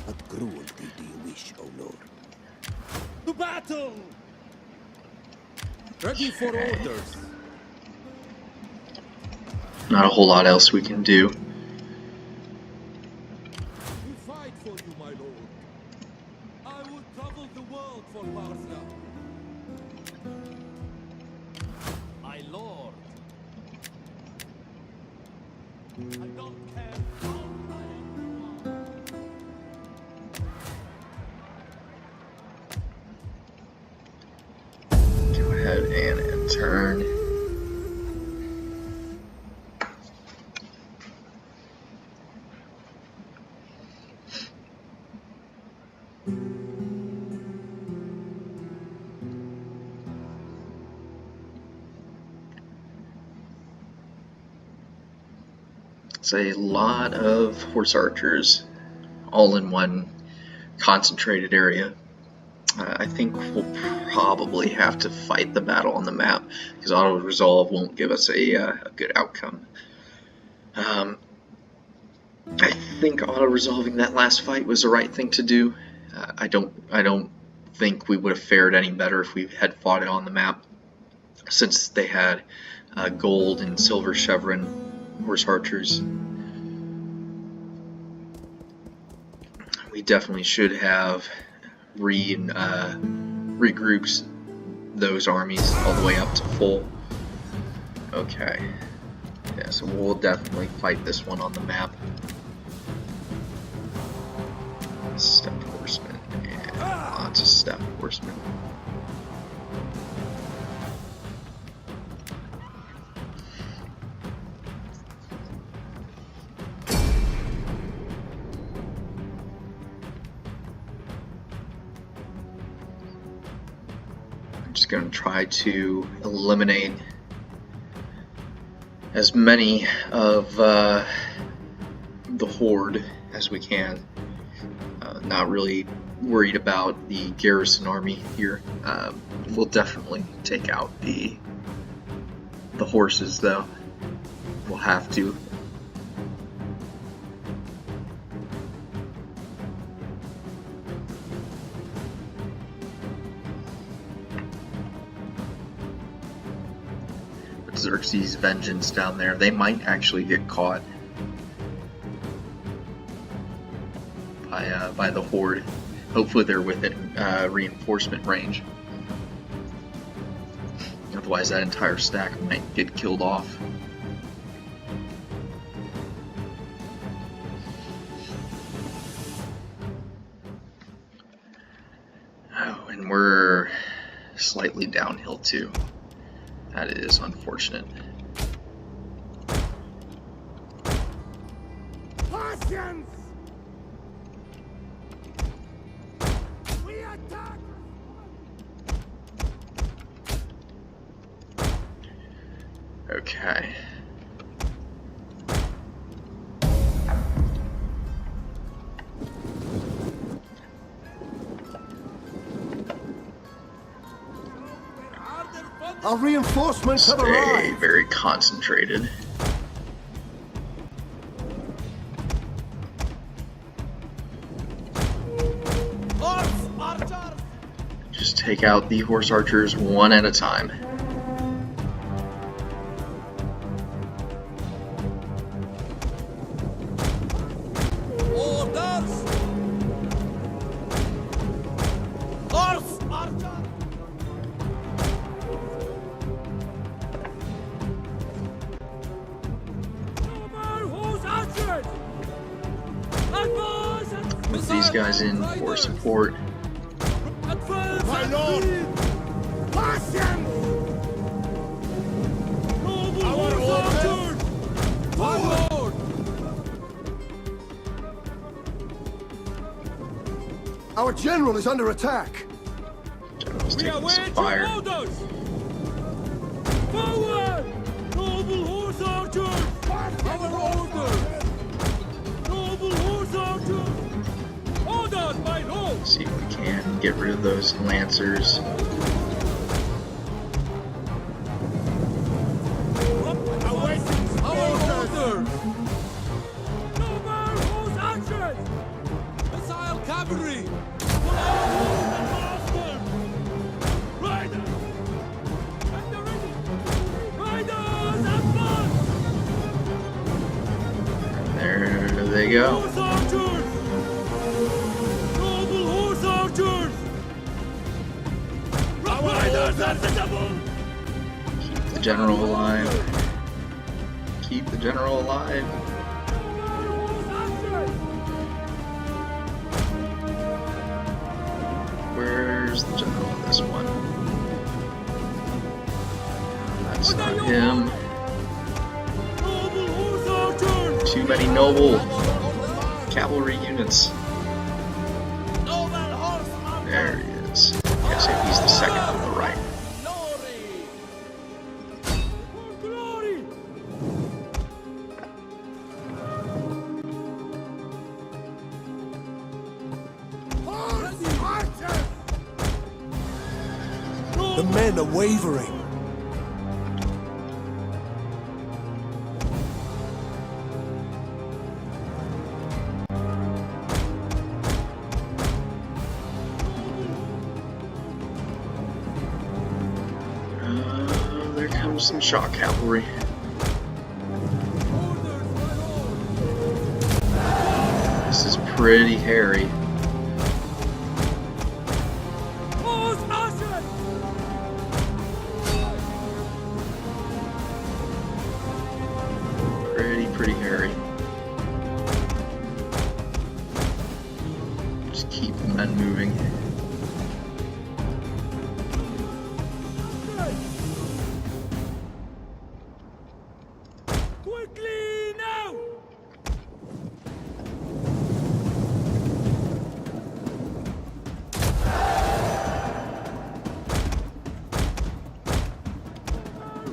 What cruelty do you wish, O lord? To battle! Ready for orders. Not a whole lot else we can do. We fight for you, my lord. I would travel the world for Parthia. My lord. I don't care how brave you are. Go ahead and turn. It's a lot of horse archers all in one concentrated area. I think we'll probably have to fight the battle on the map because auto-resolve won't give us a good outcome. I think auto-resolving that last fight was the right thing to do. I don't think we would have fared any better if we had fought it on the map, since they had gold and silver chevron horse archers. We definitely should have regroups those armies all the way up to full. Okay, yeah, so we'll definitely fight this one on the map. Steppe horsemen, and lots of steppe horsemen. Going to try to eliminate as many of the horde as we can. Not really worried about the garrison army here. We'll definitely take out the horses, though. We'll have to. Xerxes' vengeance down there, they might actually get caught by the horde. Hopefully they're within reinforcement range. Otherwise that entire stack might get killed off. Oh, and we're slightly downhill too. That is unfortunate. Patience! We attack! Okay. Our reinforcements have Stay arrived. very concentrated. Just take out the horse archers one at a time. Orders! Horse archer! Put these guys in for support. My lord! Our orders! My lord! Our general is under attack. General's taking some fire. Forward! Noble horse archers! Our orders! Noble horse archers! Ordered, my lord! See if we can get rid of those lancers. Awaiting our orders! Noble horse archers! Missile cavalry! Riders! At the ready! Riders advance! There they go. Horse archers! Noble horse archers! Riders at the double! Keep the general alive. Keep the general alive. Where's the general on this one? That's not him. Noble horse archers! Too many noble cavalry units. Noble horse archers! There he is. Yes, he's the second from the right. Glory! The men are wavering. There comes some shock cavalry. This is pretty hairy. Horse archers! Pretty hairy. Just keep the men moving. Quickly now!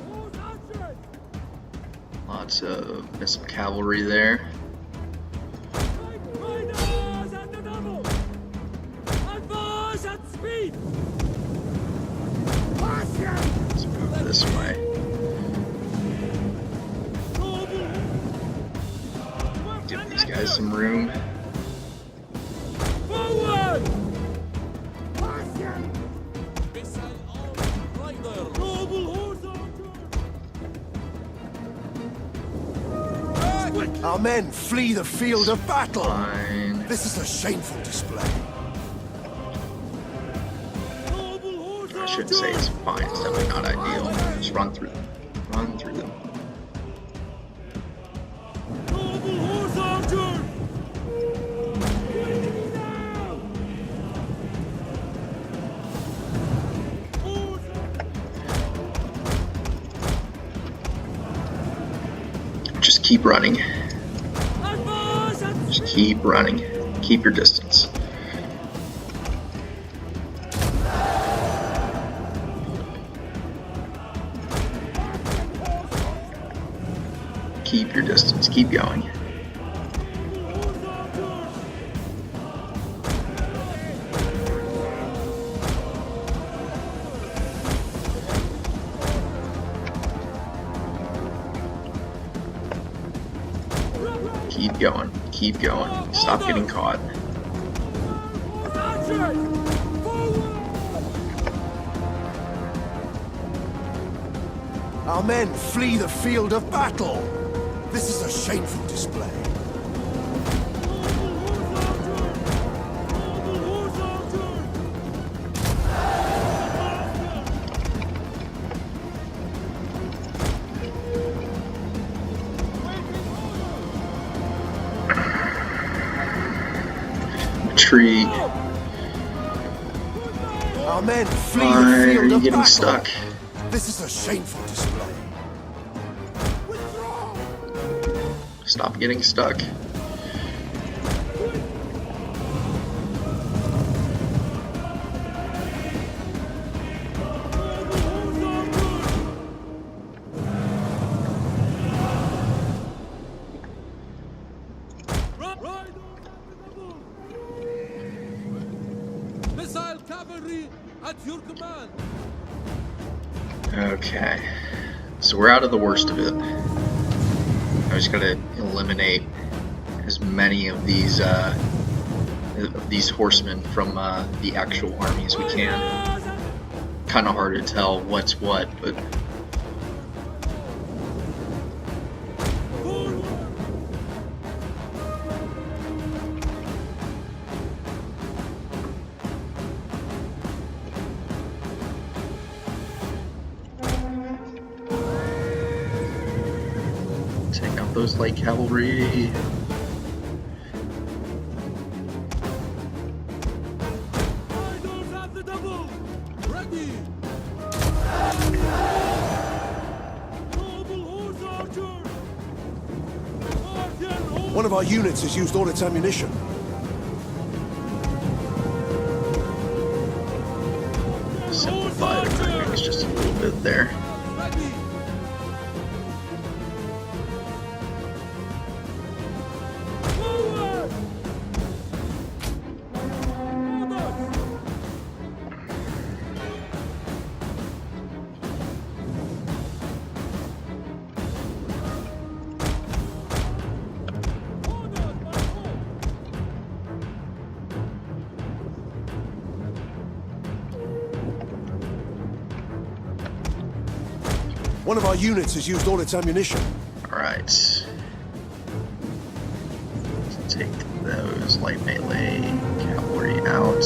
Horse archers! Lots of missile cavalry there. Riders at the double! Advance at speed! Let's move this way. Give these guys some room. Forward! Missile on rider! Noble horse archers! Our men flee the field of battle. Fine. This is a shameful display. Noble horse I shouldn't say it's fine. It's definitely not ideal. Just run through them. Run through them. Noble horse archers! Quickly now! Horse Just keep running. advance at Just keep running. Keep your distance. Keep your distance. Keep going. Keep going. Keep going. Stop getting caught. Our men flee the field of battle. This is a shameful display. Retreat. Our men flee Why the are field you of getting battle. stuck? This is a shameful display. Stop getting stuck. Missile cavalry at your command. Okay, so we're out of the worst of it. I just gotta eliminate as many of these horsemen from the actual army as we can. Kind of hard to tell what's what, but take out those light cavalry. Riders at the double. Ready. Noble horse archer. Parthia horse. One of our units has used all its ammunition. Simplified things just a little bit there. Ready. Forward. Orders. Orders, my lord. One of our units has used all its ammunition. Alright. Let's take those light melee cavalry out.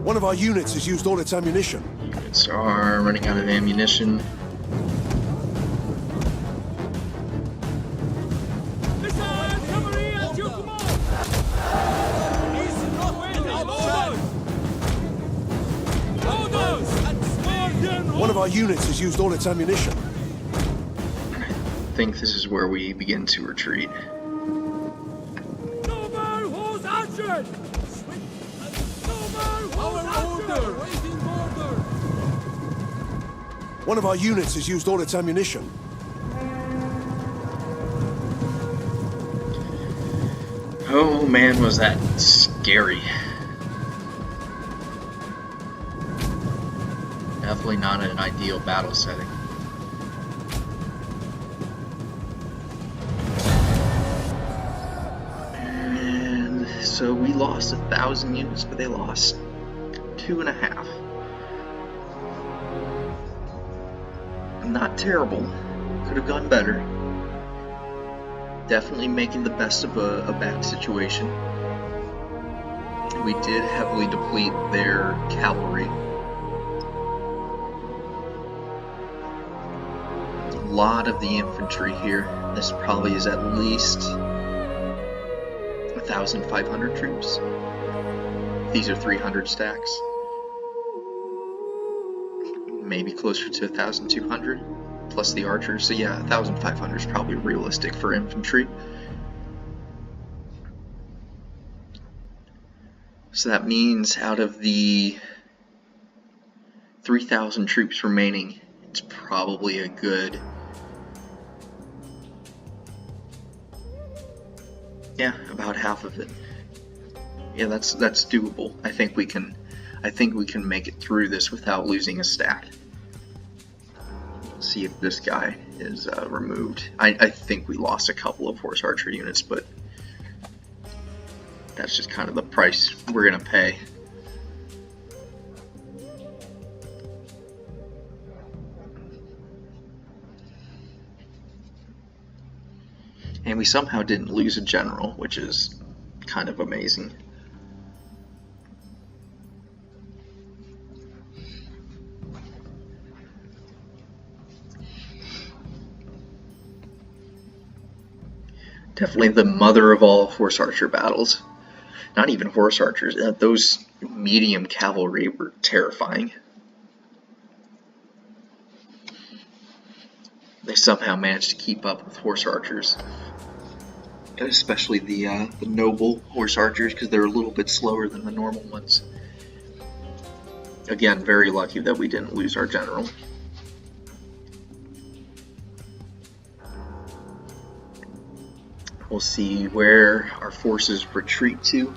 One of our units has used all its ammunition. Units are running out of ammunition. Missile cavalry at your command. East northwind outside. Orders. Parthia One of our units has used all its ammunition. I think this is where we begin to retreat. Noble horse archer. Noble horse archer. Waiting order. One of our units has used all its ammunition. Oh man, was that scary. Definitely not an ideal battle setting. And so we lost 1,000 units, but they lost 2.5. Not terrible. Could have gone better. Definitely making the best of a bad situation. We did heavily deplete their cavalry. A lot of the infantry here. This probably is at least 1,500 troops. These are 300 stacks. Maybe closer to 1,200 plus the archers. So yeah, 1,500 is probably realistic for infantry. So that means out of the 3,000 troops remaining, it's probably a good, yeah, about half of it. Yeah, that's doable. I think we can make it through this without losing a stack. see if this guy is removed. I think we lost a couple of horse archer units, but that's just kind of the price we're gonna pay. And we somehow didn't lose a general, which is kind of amazing. Definitely the mother of all horse archer battles. Not even horse archers, those medium cavalry were terrifying. They somehow managed to keep up with horse archers. Especially the noble horse archers, because they're a little bit slower than the normal ones. Again, very lucky that we didn't lose our general. We'll see where our forces retreat to.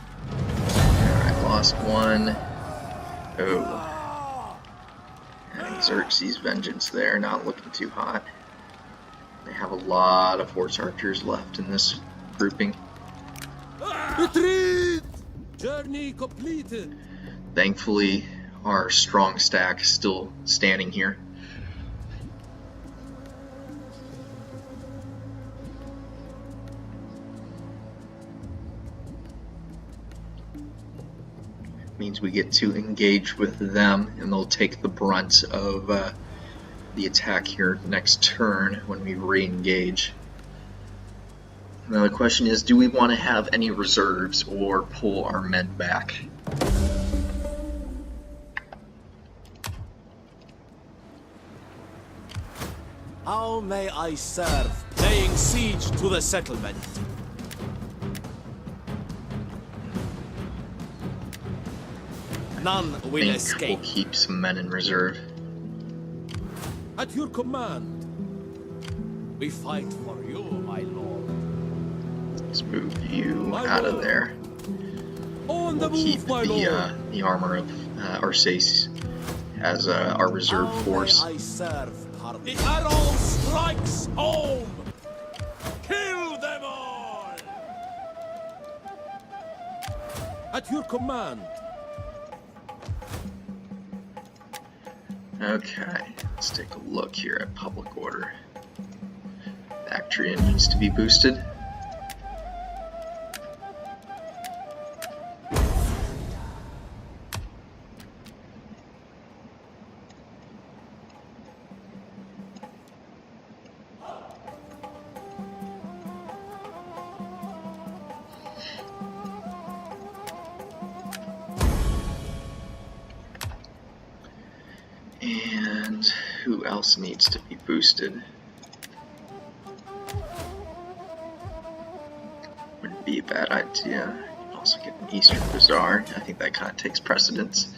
Alright, lost one. Oh. And Xerxes' vengeance there, not looking too hot. They have a lot of horse archers left in this grouping. Retreat! Journey completed. Thankfully, our strong stack is still standing here. Means we get to engage with them, and they'll take the brunt of the attack here next turn when we re-engage. Now the question is, do we want to have any reserves or pull our men back? How may I serve? Laying siege to the settlement. None will I think escape. we'll keep some men in reserve. At your command. We fight for you, my lord. Let's move you out of there. On the We'll keep move, my lord. the armor of Arsace as our reserve How force. may I serve, Parthia? The arrow strikes home. Kill them all. At your command. Okay, let's take a look here at public order. Bactria needs to be boosted. And who else needs to be boosted? Wouldn't be a bad idea. You can also get an Eastern Bazaar. I think that kind of takes precedence.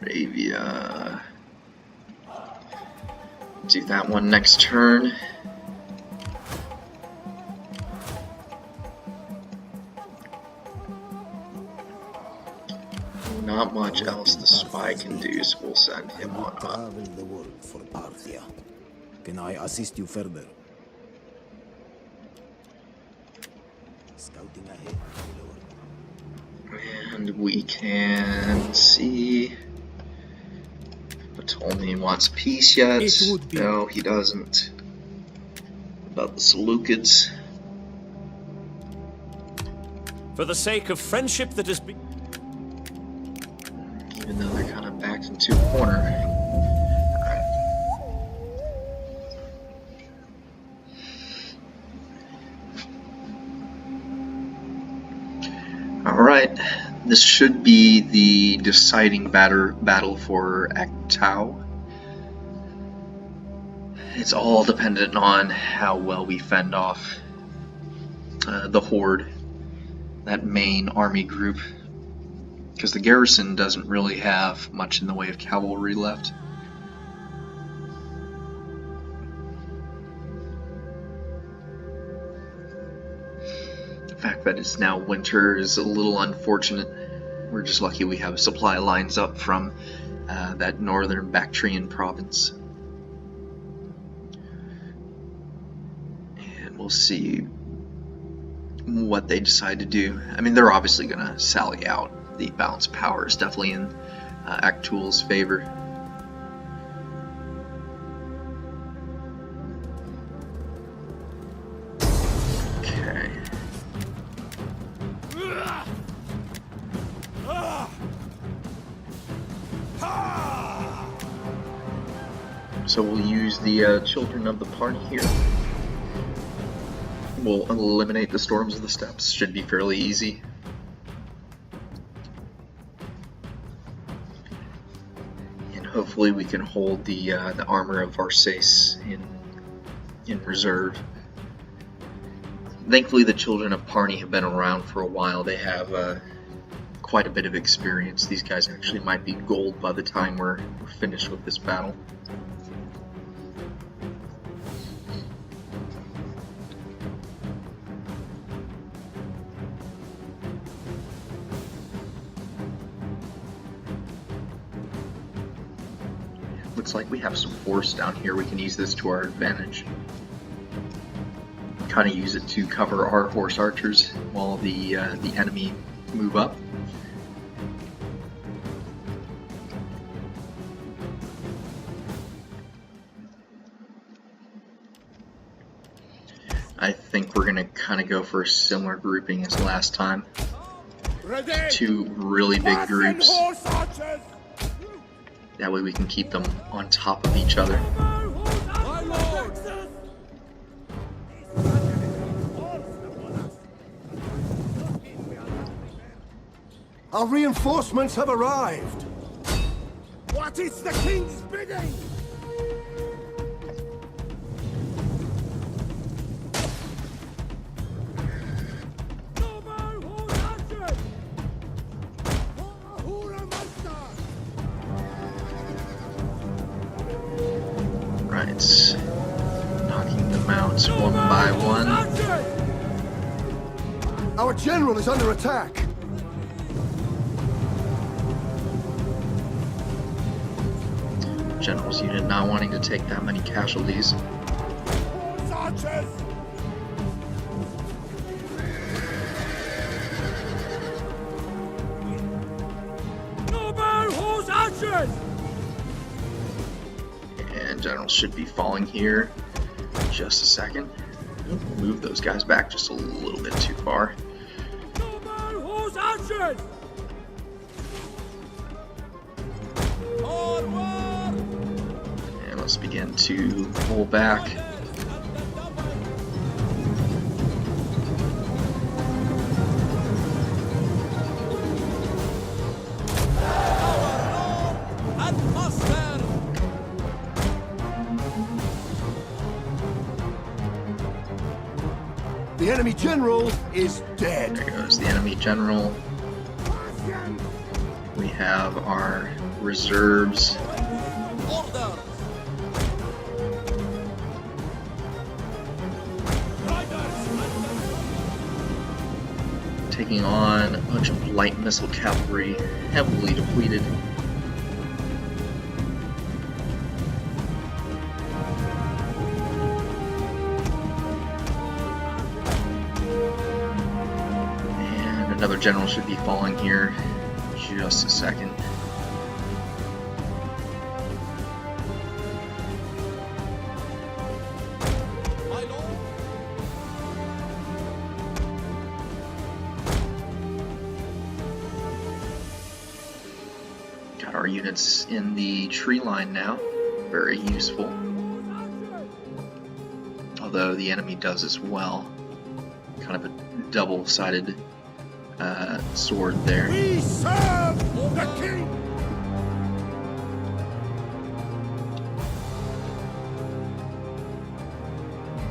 Arabia. Do that one next turn. Not much else the spy can do, so we'll send him on up. Travel the world for Parthia. Can I assist you further? Scouting ahead, my lord. And we can see. Ptolemy wants peace yet? It would be- No, he doesn't. About the Seleucids. For the sake of friendship that has been... Even though they're kind of backed into a corner. Alright, this should be the deciding battle for Aktau. It's all dependent on how well we fend off the Horde, that main army group. Because the garrison doesn't really have much in the way of cavalry left. fact that it's now winter is a little unfortunate. We're just lucky we have supply lines up from that northern Bactrian province. And we'll see what they decide to do. I mean, they're obviously going to sally out. The balance of power is definitely in Actual's favor. Okay. So we'll use the children of the party here. We'll eliminate the storms of the steppes. Should be fairly easy. And hopefully we can hold the armor of Varsace in reserve. Thankfully the children of Parny have been around for a while. They have quite a bit of experience. These guys actually might be gold by the time we're finished with this battle. Looks like we have some force down here. We can use this to our advantage. Kind of use it to cover our horse archers while the enemy move up. I think we're going to kind of go for a similar grouping as last time. Two really big groups. That way we can keep them on top of each other. Our reinforcements have arrived. What is the king's bidding? Right, knocking them out one by one. Our general is under attack. General's unit not wanting to take that many casualties. And General should be falling here. Just a second. Move those guys back just a little bit too far. And let's begin to pull back. The enemy general is dead. There goes the enemy general. We have our reserves. Taking on a bunch of light missile cavalry, heavily depleted. And another general should be falling here. Just a second. Got our units in the tree line now. Very useful. Although the enemy does as well. Kind of a double-sided sword there. We serve the king!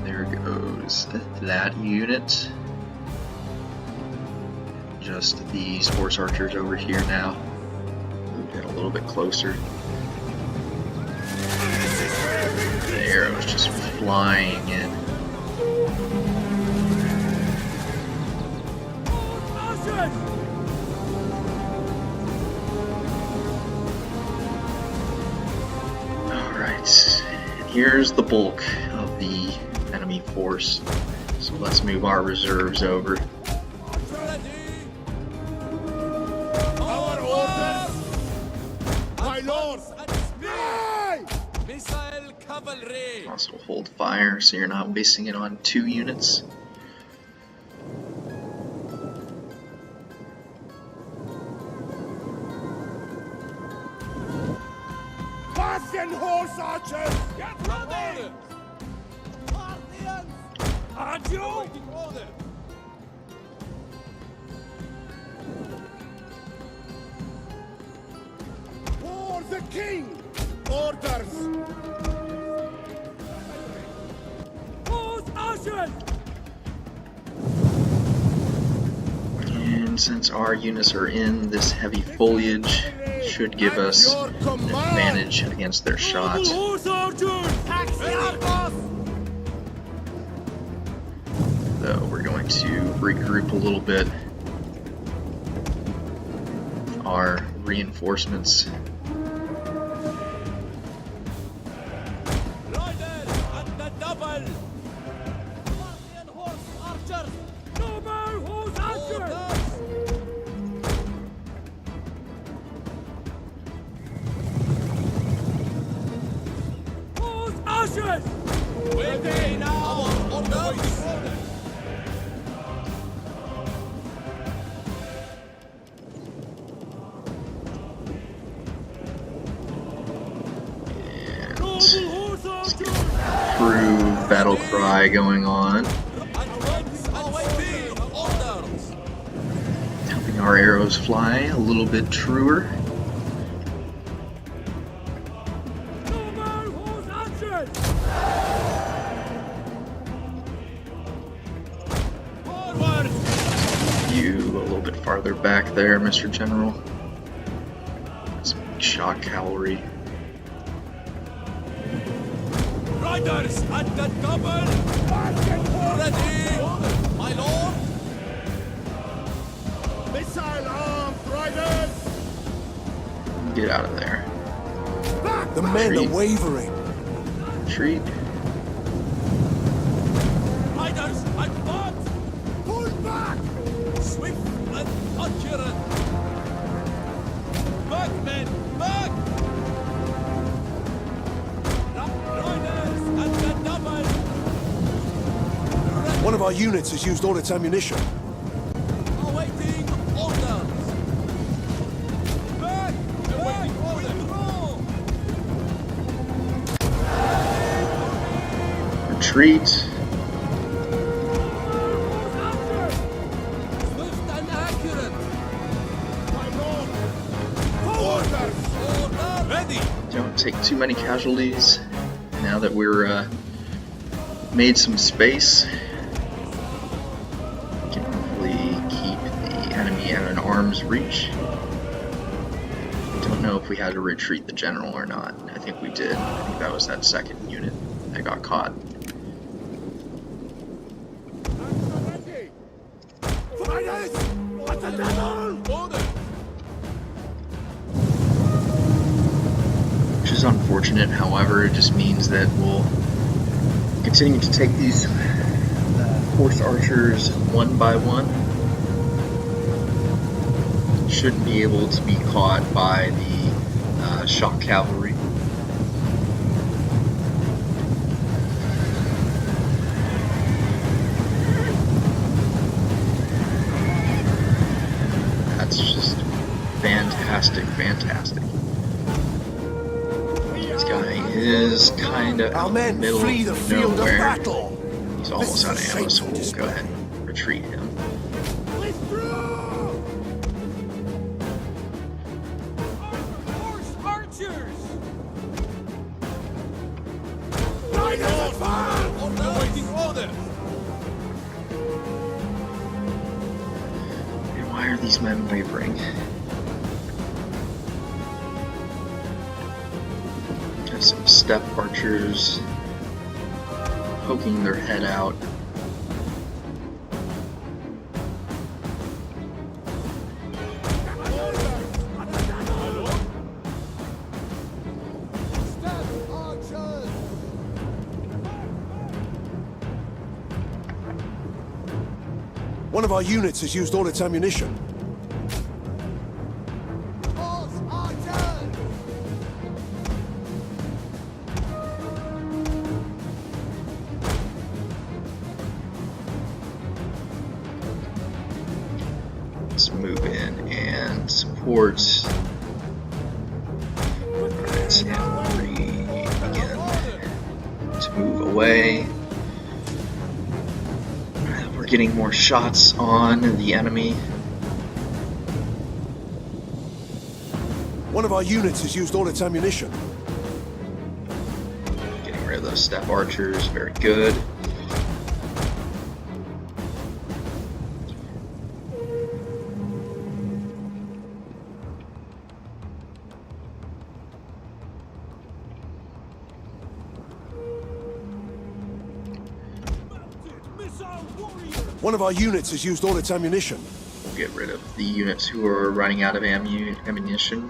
There goes that unit. Just these horse archers over here now. Move in a little bit closer. The arrows just flying in. Alright, and here's the bulk of the enemy force. So let's move our reserves over. Our orders! My lord! Missile cavalry! Also hold fire so you're not wasting it on 2 units. Parthian horse archers! Get ready! Parthians! Aren't you? For the king! Orders! Who's archers? And since our units are in this heavy foliage, should give us an advantage against their shots. Horse archers! Though we're going to regroup a little bit. Our reinforcements. Riders at the double! Parthian horse archers! No more horse archers! Horse archers! Waiting our orders! And Horse archers! crew battle cry going on. Advance awaiting orders! Helping our arrows fly a little bit truer. No more horse archers! Forward! You a little bit farther back there, Mr. General. Some shock cavalry. Riders at the double! Ready! My lord! Missile armed riders! Get out of there. The men Retreat. are wavering. Retreat. Riders advance! Pull back! Swift and accurate! Back, men! Back! Riders at the double! One of our units has used all its ammunition. Awaiting orders! Back! Awaiting withdraw! Retreat. Swift and accurate! My lord! Orders! Order! Ready! Don't take too many casualties. Now that we're made some space, we can hopefully keep the enemy at an arm's reach. I don't know if we had to retreat the general or not. I think we did. I think that was that second unit that got caught. Ready! Riders! At the double! Order! Which is unfortunate, however, it just means that we'll continue to take these horse archers one by one. Shouldn't be able to be caught by the shock cavalry. That's just fantastic, fantastic. This guy is kind of Our out in the men middle flee the of field of nowhere. battle. He's almost This out of is a ammo, so shameful we'll go display. ahead and retreat him. Withdraw! Horse archers! Riders advance! Awaiting order! And why are these men wavering? Got some step archers poking their head out. One of our units has used all its ammunition. Let's move in and support. Alright, and begin to move away. We're getting more shots on the enemy. One of our units has used all its ammunition. Getting rid of those step archers, very good. One of our units has used all its ammunition. Get rid of the units who are running out of ammunition.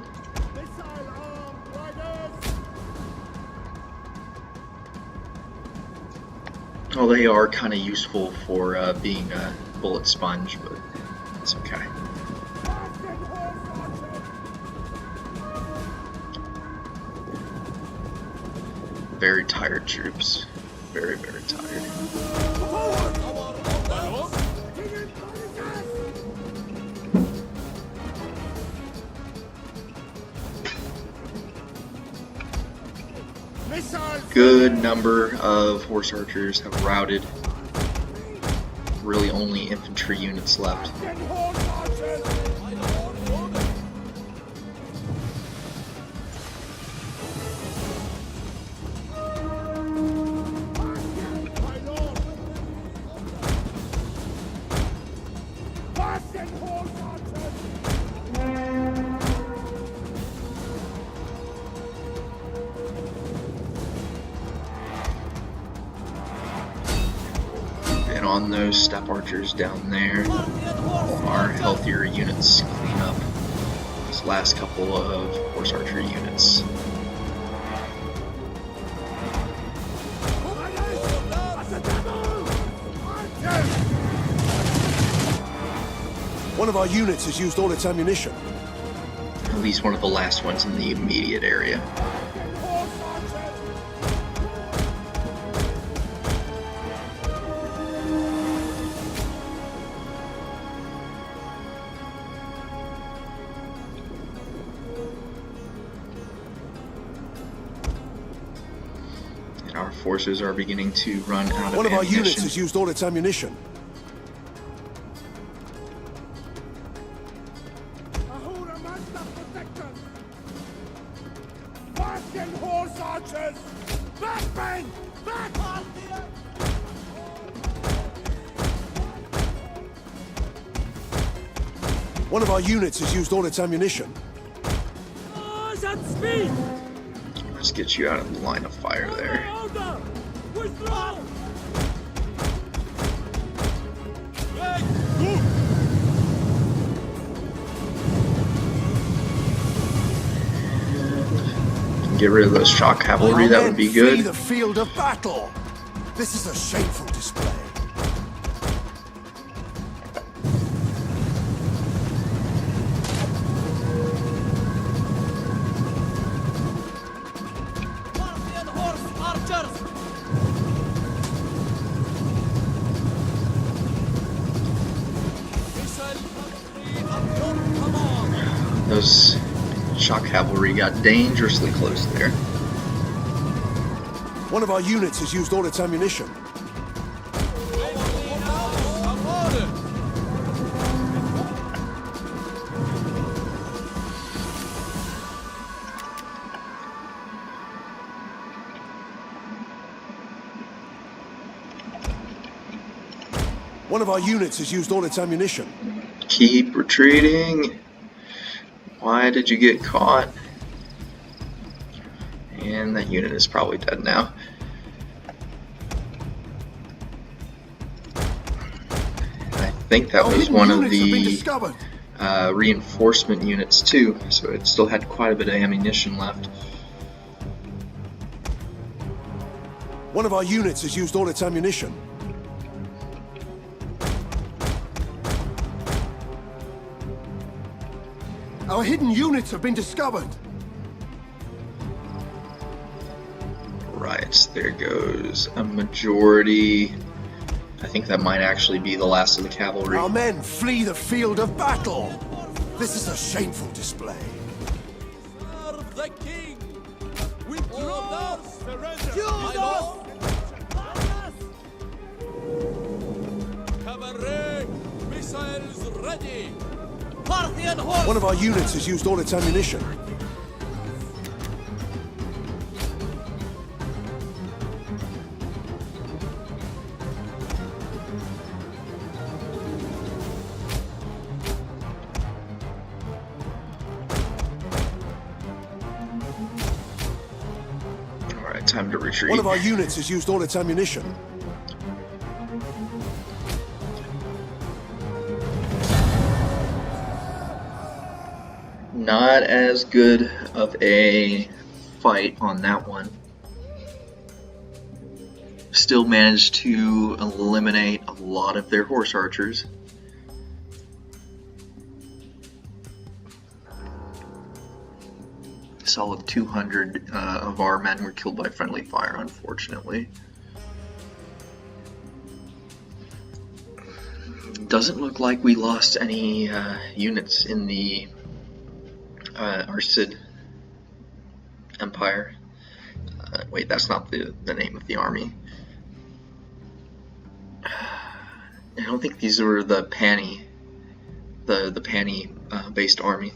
Well, they are kind of useful for being a bullet sponge, but it's okay. Very tired troops. Very, very tired. Good number of horse archers have routed. Really only infantry units left. On those step archers down there, our healthier units clean up these last couple of horse archer units. One of our units has used all its ammunition. At least one of the last ones in the immediate area. Our forces are beginning to run out of ammunition. One of our units has used all its ammunition. Horse archers! Back, bang! Back! One of our units has used all its ammunition. Let's get you out of the line of fire there. Get rid of those shock cavalry, that would be good. The field of battle. This is a shameful display. Those shock cavalry got dangerously close there. One of our units has used all its ammunition. One of our units has used all its ammunition. Keep retreating. Why did you get caught? And that unit is probably dead now. I think that was one of the reinforcement units too, so it still had quite a bit of ammunition left. One of our units has used all its ammunition. Our hidden units have been discovered. Right, there goes a majority. I think that might actually be the last of the cavalry. Our men flee the field of battle. This is a shameful display. Serve the king! Withdraw! Surrender! My lord! Cavalry! Missiles ready! Parthian horse! One of our units has used all its ammunition. Alright, time to retreat. One of our units has used all its ammunition. Not as good of a fight on that one. Still managed to eliminate a lot of their horse archers. Solid 200 of our men were killed by friendly fire, unfortunately. Doesn't look like we lost any units in the Arsid Empire. Wait, that's not the name of the army. I don't think these were the Pani, the Pani based army.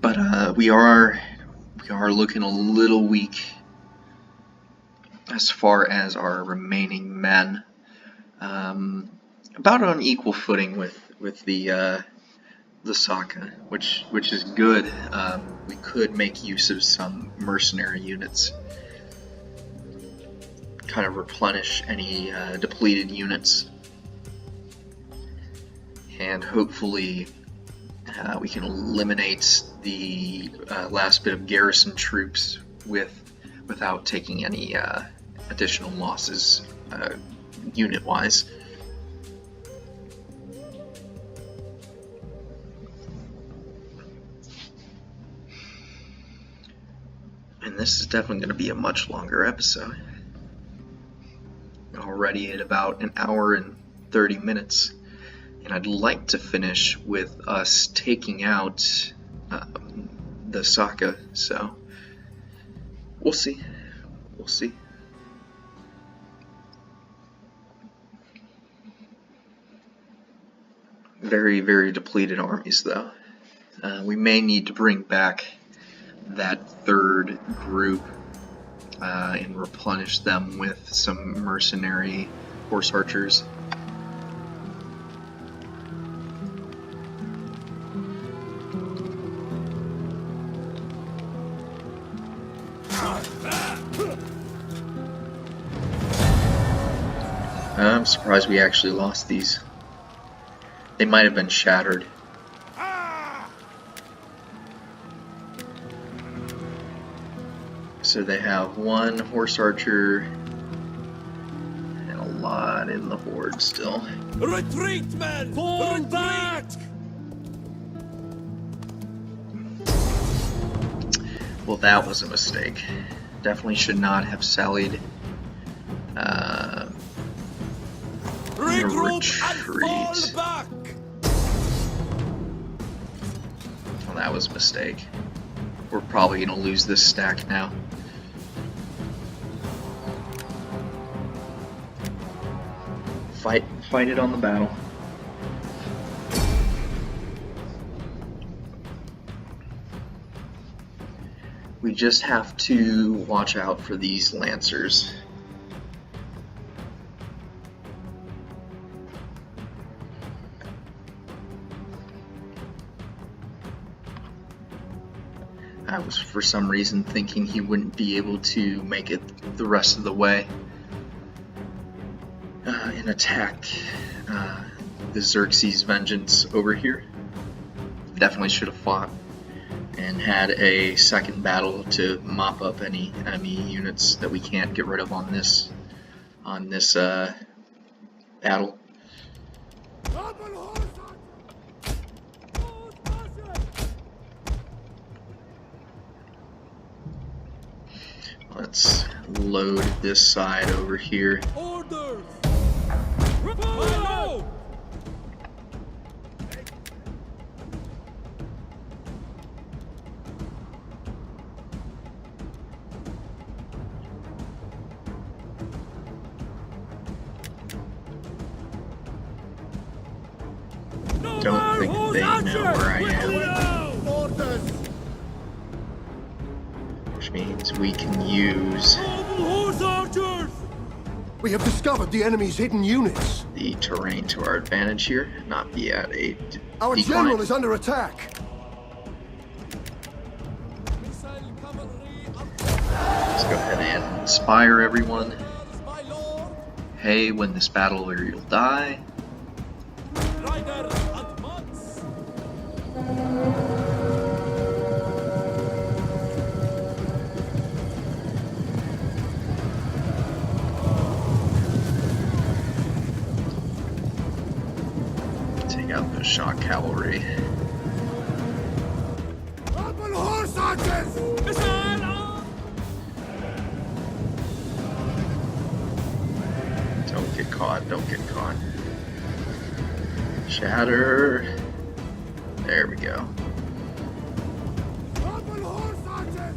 But we are looking a little weak as far as our remaining men. About on equal footing with the Saka, which is good. We could make use of some mercenary units, kind of replenish any depleted units, and hopefully we can eliminate the last bit of garrison troops without taking any additional losses unit-wise. And this is definitely going to be a much longer episode. Already at about an hour and 30 minutes. And I'd like to finish with us taking out the Saka, so we'll see. We'll see. Very, very depleted armies, though. We may need to bring back that third group and replenish them with some mercenary horse archers. I'm surprised we actually lost these. They might have been shattered. So they have one horse archer and a lot in the horde still. Retreat, men! Fall back! Well, that was a mistake. Definitely should not have sallied. Regroup retreat. and fall back! Well, that was a mistake. We're probably going to lose this stack now. Fight it on the battle. We just have to watch out for these lancers. I was for some reason thinking he wouldn't be able to make it the rest of the way and attack the Xerxes Vengeance over here. Definitely should have fought and had a second battle to mop up any enemy units that we can't get rid of on this battle. Let's load this side over here. Orders! Follow! Don't think they know where I am, Orders! which means we can use Horse archers! We have discovered the enemy's hidden units. the terrain to our advantage here, not be at a Our decline. general is under attack. Missile cavalry Let's go ahead and inspire everyone. my lord! Hey, win this battle or you'll die. Riders advance! Take out the shock cavalry. Horse archers! Missile on! Don't get caught, don't get caught. Shatter. There we go. Horse archers!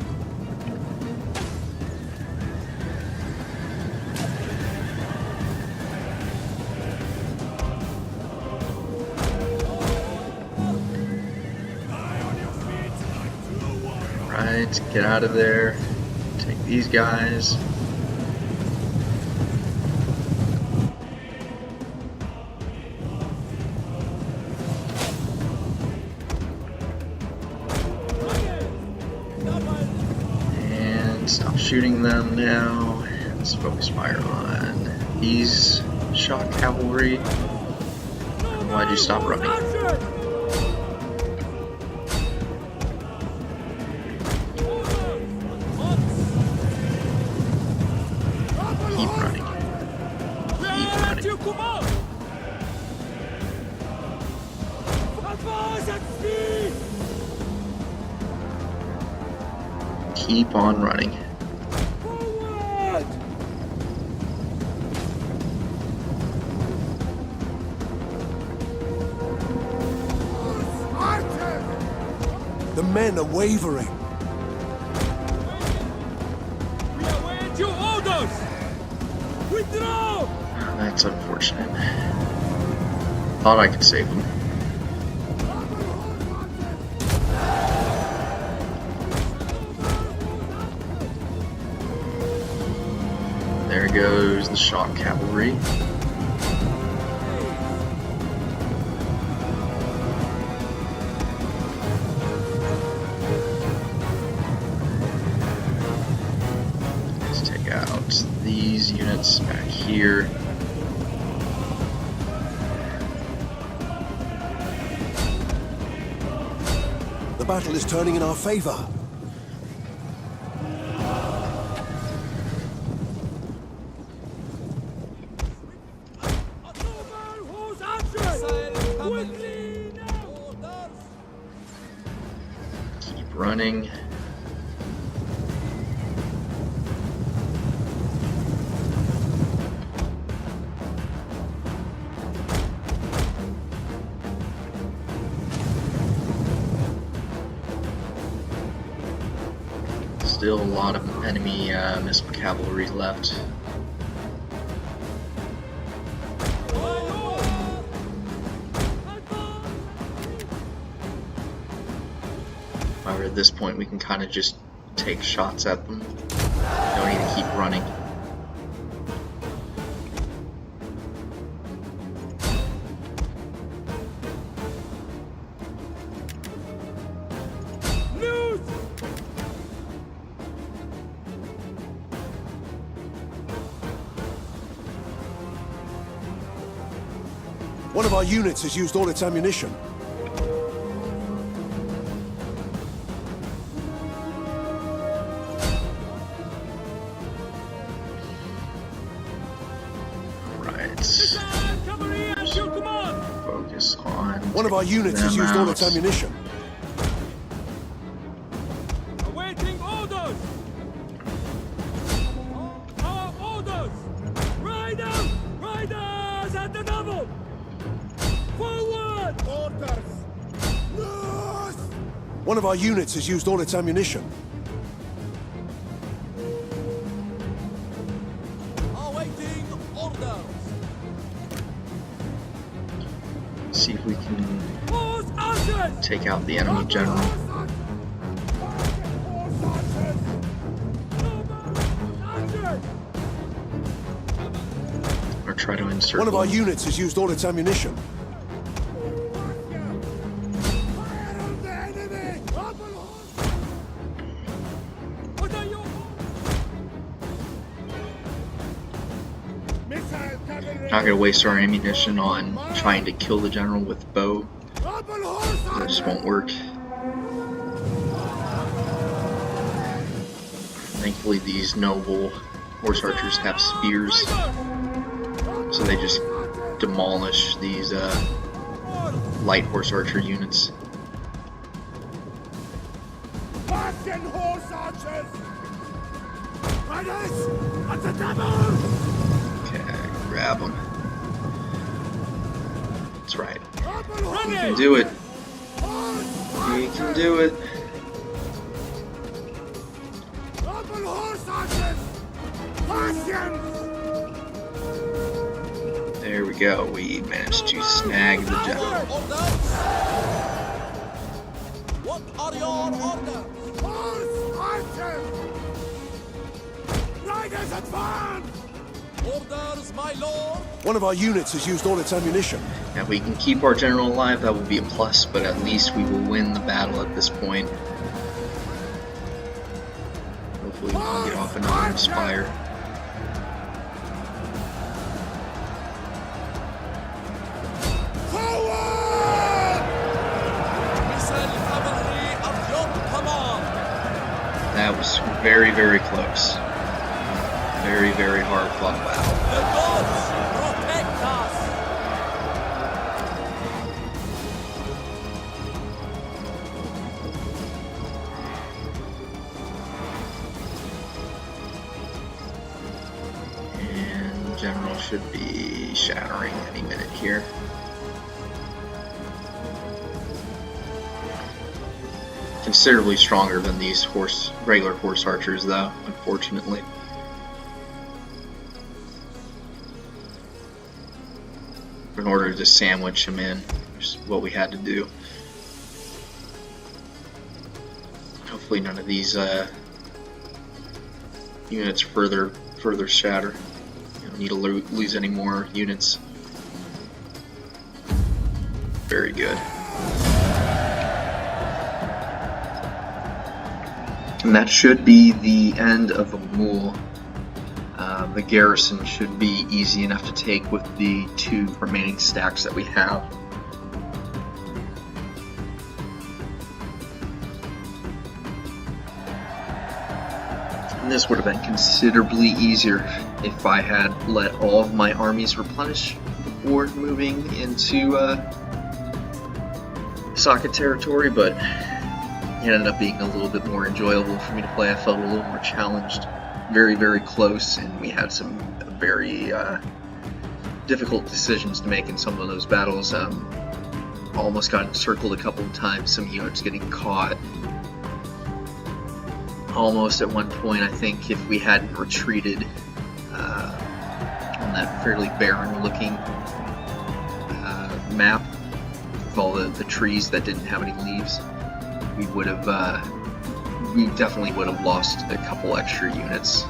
Right, get out of there. Take these guys. And stop shooting them now. Let's focus fire on these shock cavalry. Why'd you stop running? Keep running. Keep running. You command! Advance at speed! Keep on running. Forward! The men are wavering. We await your orders! Withdraw! That's unfortunate. Thought I could save them. There goes the shock cavalry. Let's take out these units back here. The battle is turning in our favor. Horse archers! Quickly now! Orders! Keep running. Still a lot of enemy missile cavalry left. However, at this point we can kind of just take shots at them. Don't need to keep running. News! One of our units has used all its ammunition. Right. Cavalry at your command! Focus on. One of our units has them used all its out. ammunition. Awaiting orders! One of our units has used all its ammunition. Awaiting orders. See if we can take out the enemy general. Or try to encircle. One of our units has used all its ammunition. Not going to waste our ammunition on trying to kill the general with bow. That just won't work. Thankfully these noble horse archers have spears, so they just demolish these light horse archer units. Okay, grab them. That's right. You can do it. You can do it. There we go. We managed to snag the general. What are your orders? Riders advance! Orders, my lord. One of our units has used all its ammunition. Now, if we can keep our general alive, that will be a plus, but at least we will win the battle at this point. Hopefully we can get off another Inspire. That was very, very close. Very, very hard fought battle. The gods protect us. And the general should be shattering any minute here. Considerably stronger than these regular horse archers, though, unfortunately. In order to sandwich him in, which is what we had to do. Hopefully none of these units further shatter. You don't need to lose any more units. Very good. And that should be the end of Amul. The garrison should be easy enough to take with the 2 remaining stacks that we have. And this would have been considerably easier if I had let all of my armies replenish before moving into Sokka territory, but it ended up being a little bit more enjoyable for me to play. I felt a little more challenged. Very, very close, and we had some very difficult decisions to make in some of those battles. Almost got encircled a couple of times, some units getting caught. Almost at one point, I think, if we hadn't retreated on that fairly barren-looking map with all the trees that didn't have any leaves, we would have we definitely would have lost a couple extra units.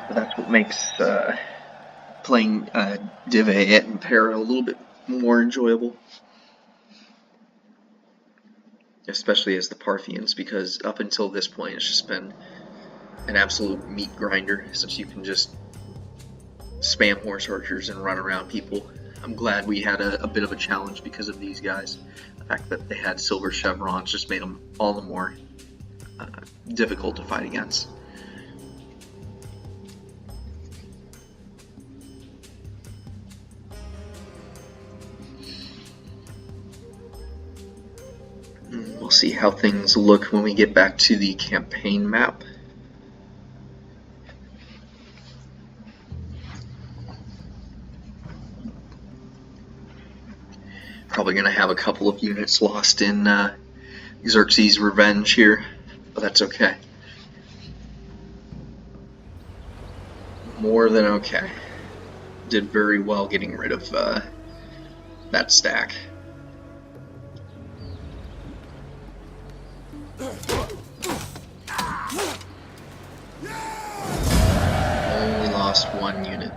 But that's what makes playing Divide Et Impera a little bit more enjoyable. Especially as the Parthians, because up until this point it's just been an absolute meat grinder, since you can just spam horse archers and run around people. I'm glad we had a bit of a challenge because of these guys. The fact that they had silver chevrons just made them all the more difficult to fight against. We'll see how things look when we get back to the campaign map. Probably going to have a couple of units lost in Xerxes' revenge here, but that's okay. More than okay. Did very well getting rid of that stack. Only lost one unit.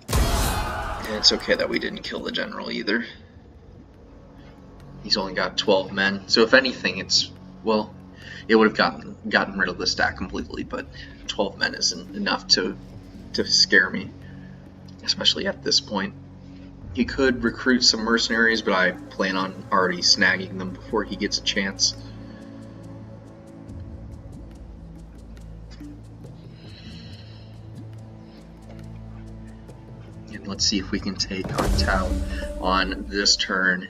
And it's okay that we didn't kill the general either. He's only got 12 men, so if anything, it's, well, it would have gotten rid of the stack completely, but 12 men isn't enough to scare me, especially at this point. He could recruit some mercenaries, but I plan on already snagging them before he gets a chance. And let's see if we can take Artau on this turn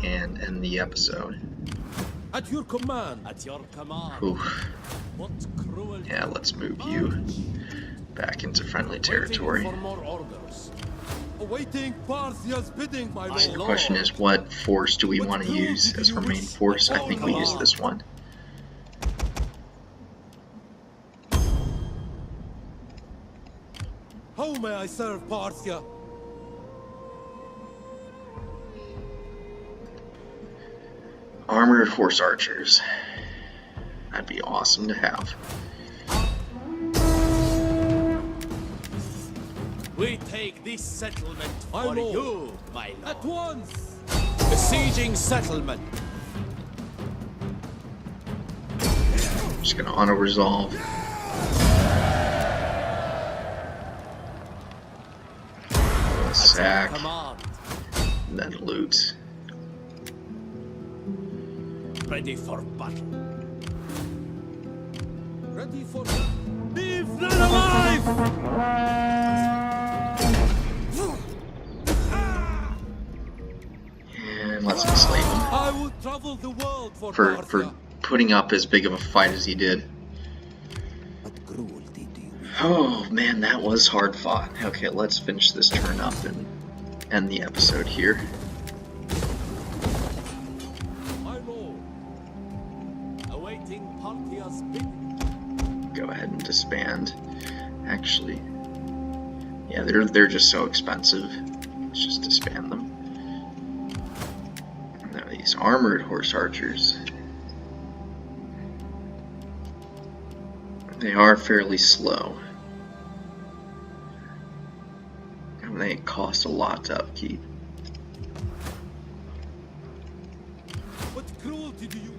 and end the episode. At your command. At your command. Oof. What cruel. Yeah, let's move you back into friendly territory. For more orders. Awaiting Parthia's bidding, my So the lord. question is, what force do we want to use as our main force? I think we use this one. How may I serve Parthia? Armored horse archers. That'd be awesome to have. We take this settlement My for lord. you, my lord. At once. Besieging settlement. I'm just gonna auto resolve. Sack, Command. and then loot. Ready for battle. Ready for leave none alive. And let's enslave him I will travel the world for for Parthia. putting up as big of a fight as he did. What cruelty do you mean? Oh man, that was hard fought. Okay, let's finish this turn up and end the episode here. My lord. Awaiting Parthia's bidding. Go ahead and disband. Actually, yeah, they're just so expensive. Let's just disband them. Now these armored horse archers. They are fairly slow. And they cost a lot to upkeep. What cruelty do you?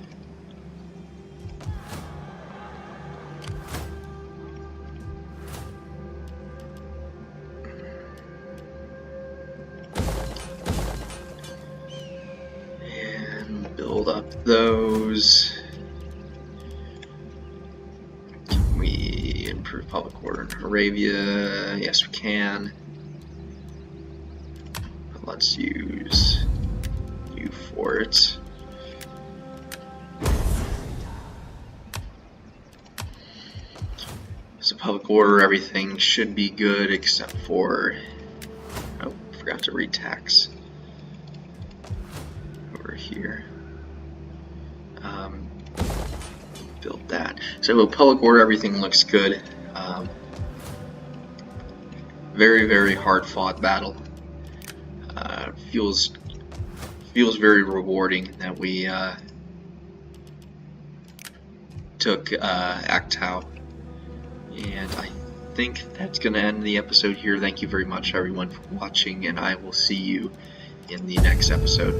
And build up those. Can we improve public order in Arabia? Yes, we can. But let's use you for it. So public order, everything should be good except for, oh, forgot to read tax over here. Build that. So public order, everything looks good. Very, very hard fought battle. Feels very rewarding that we took Actau. And I think that's going to end the episode here. Thank you very much, everyone, for watching, and I will see you in the next episode.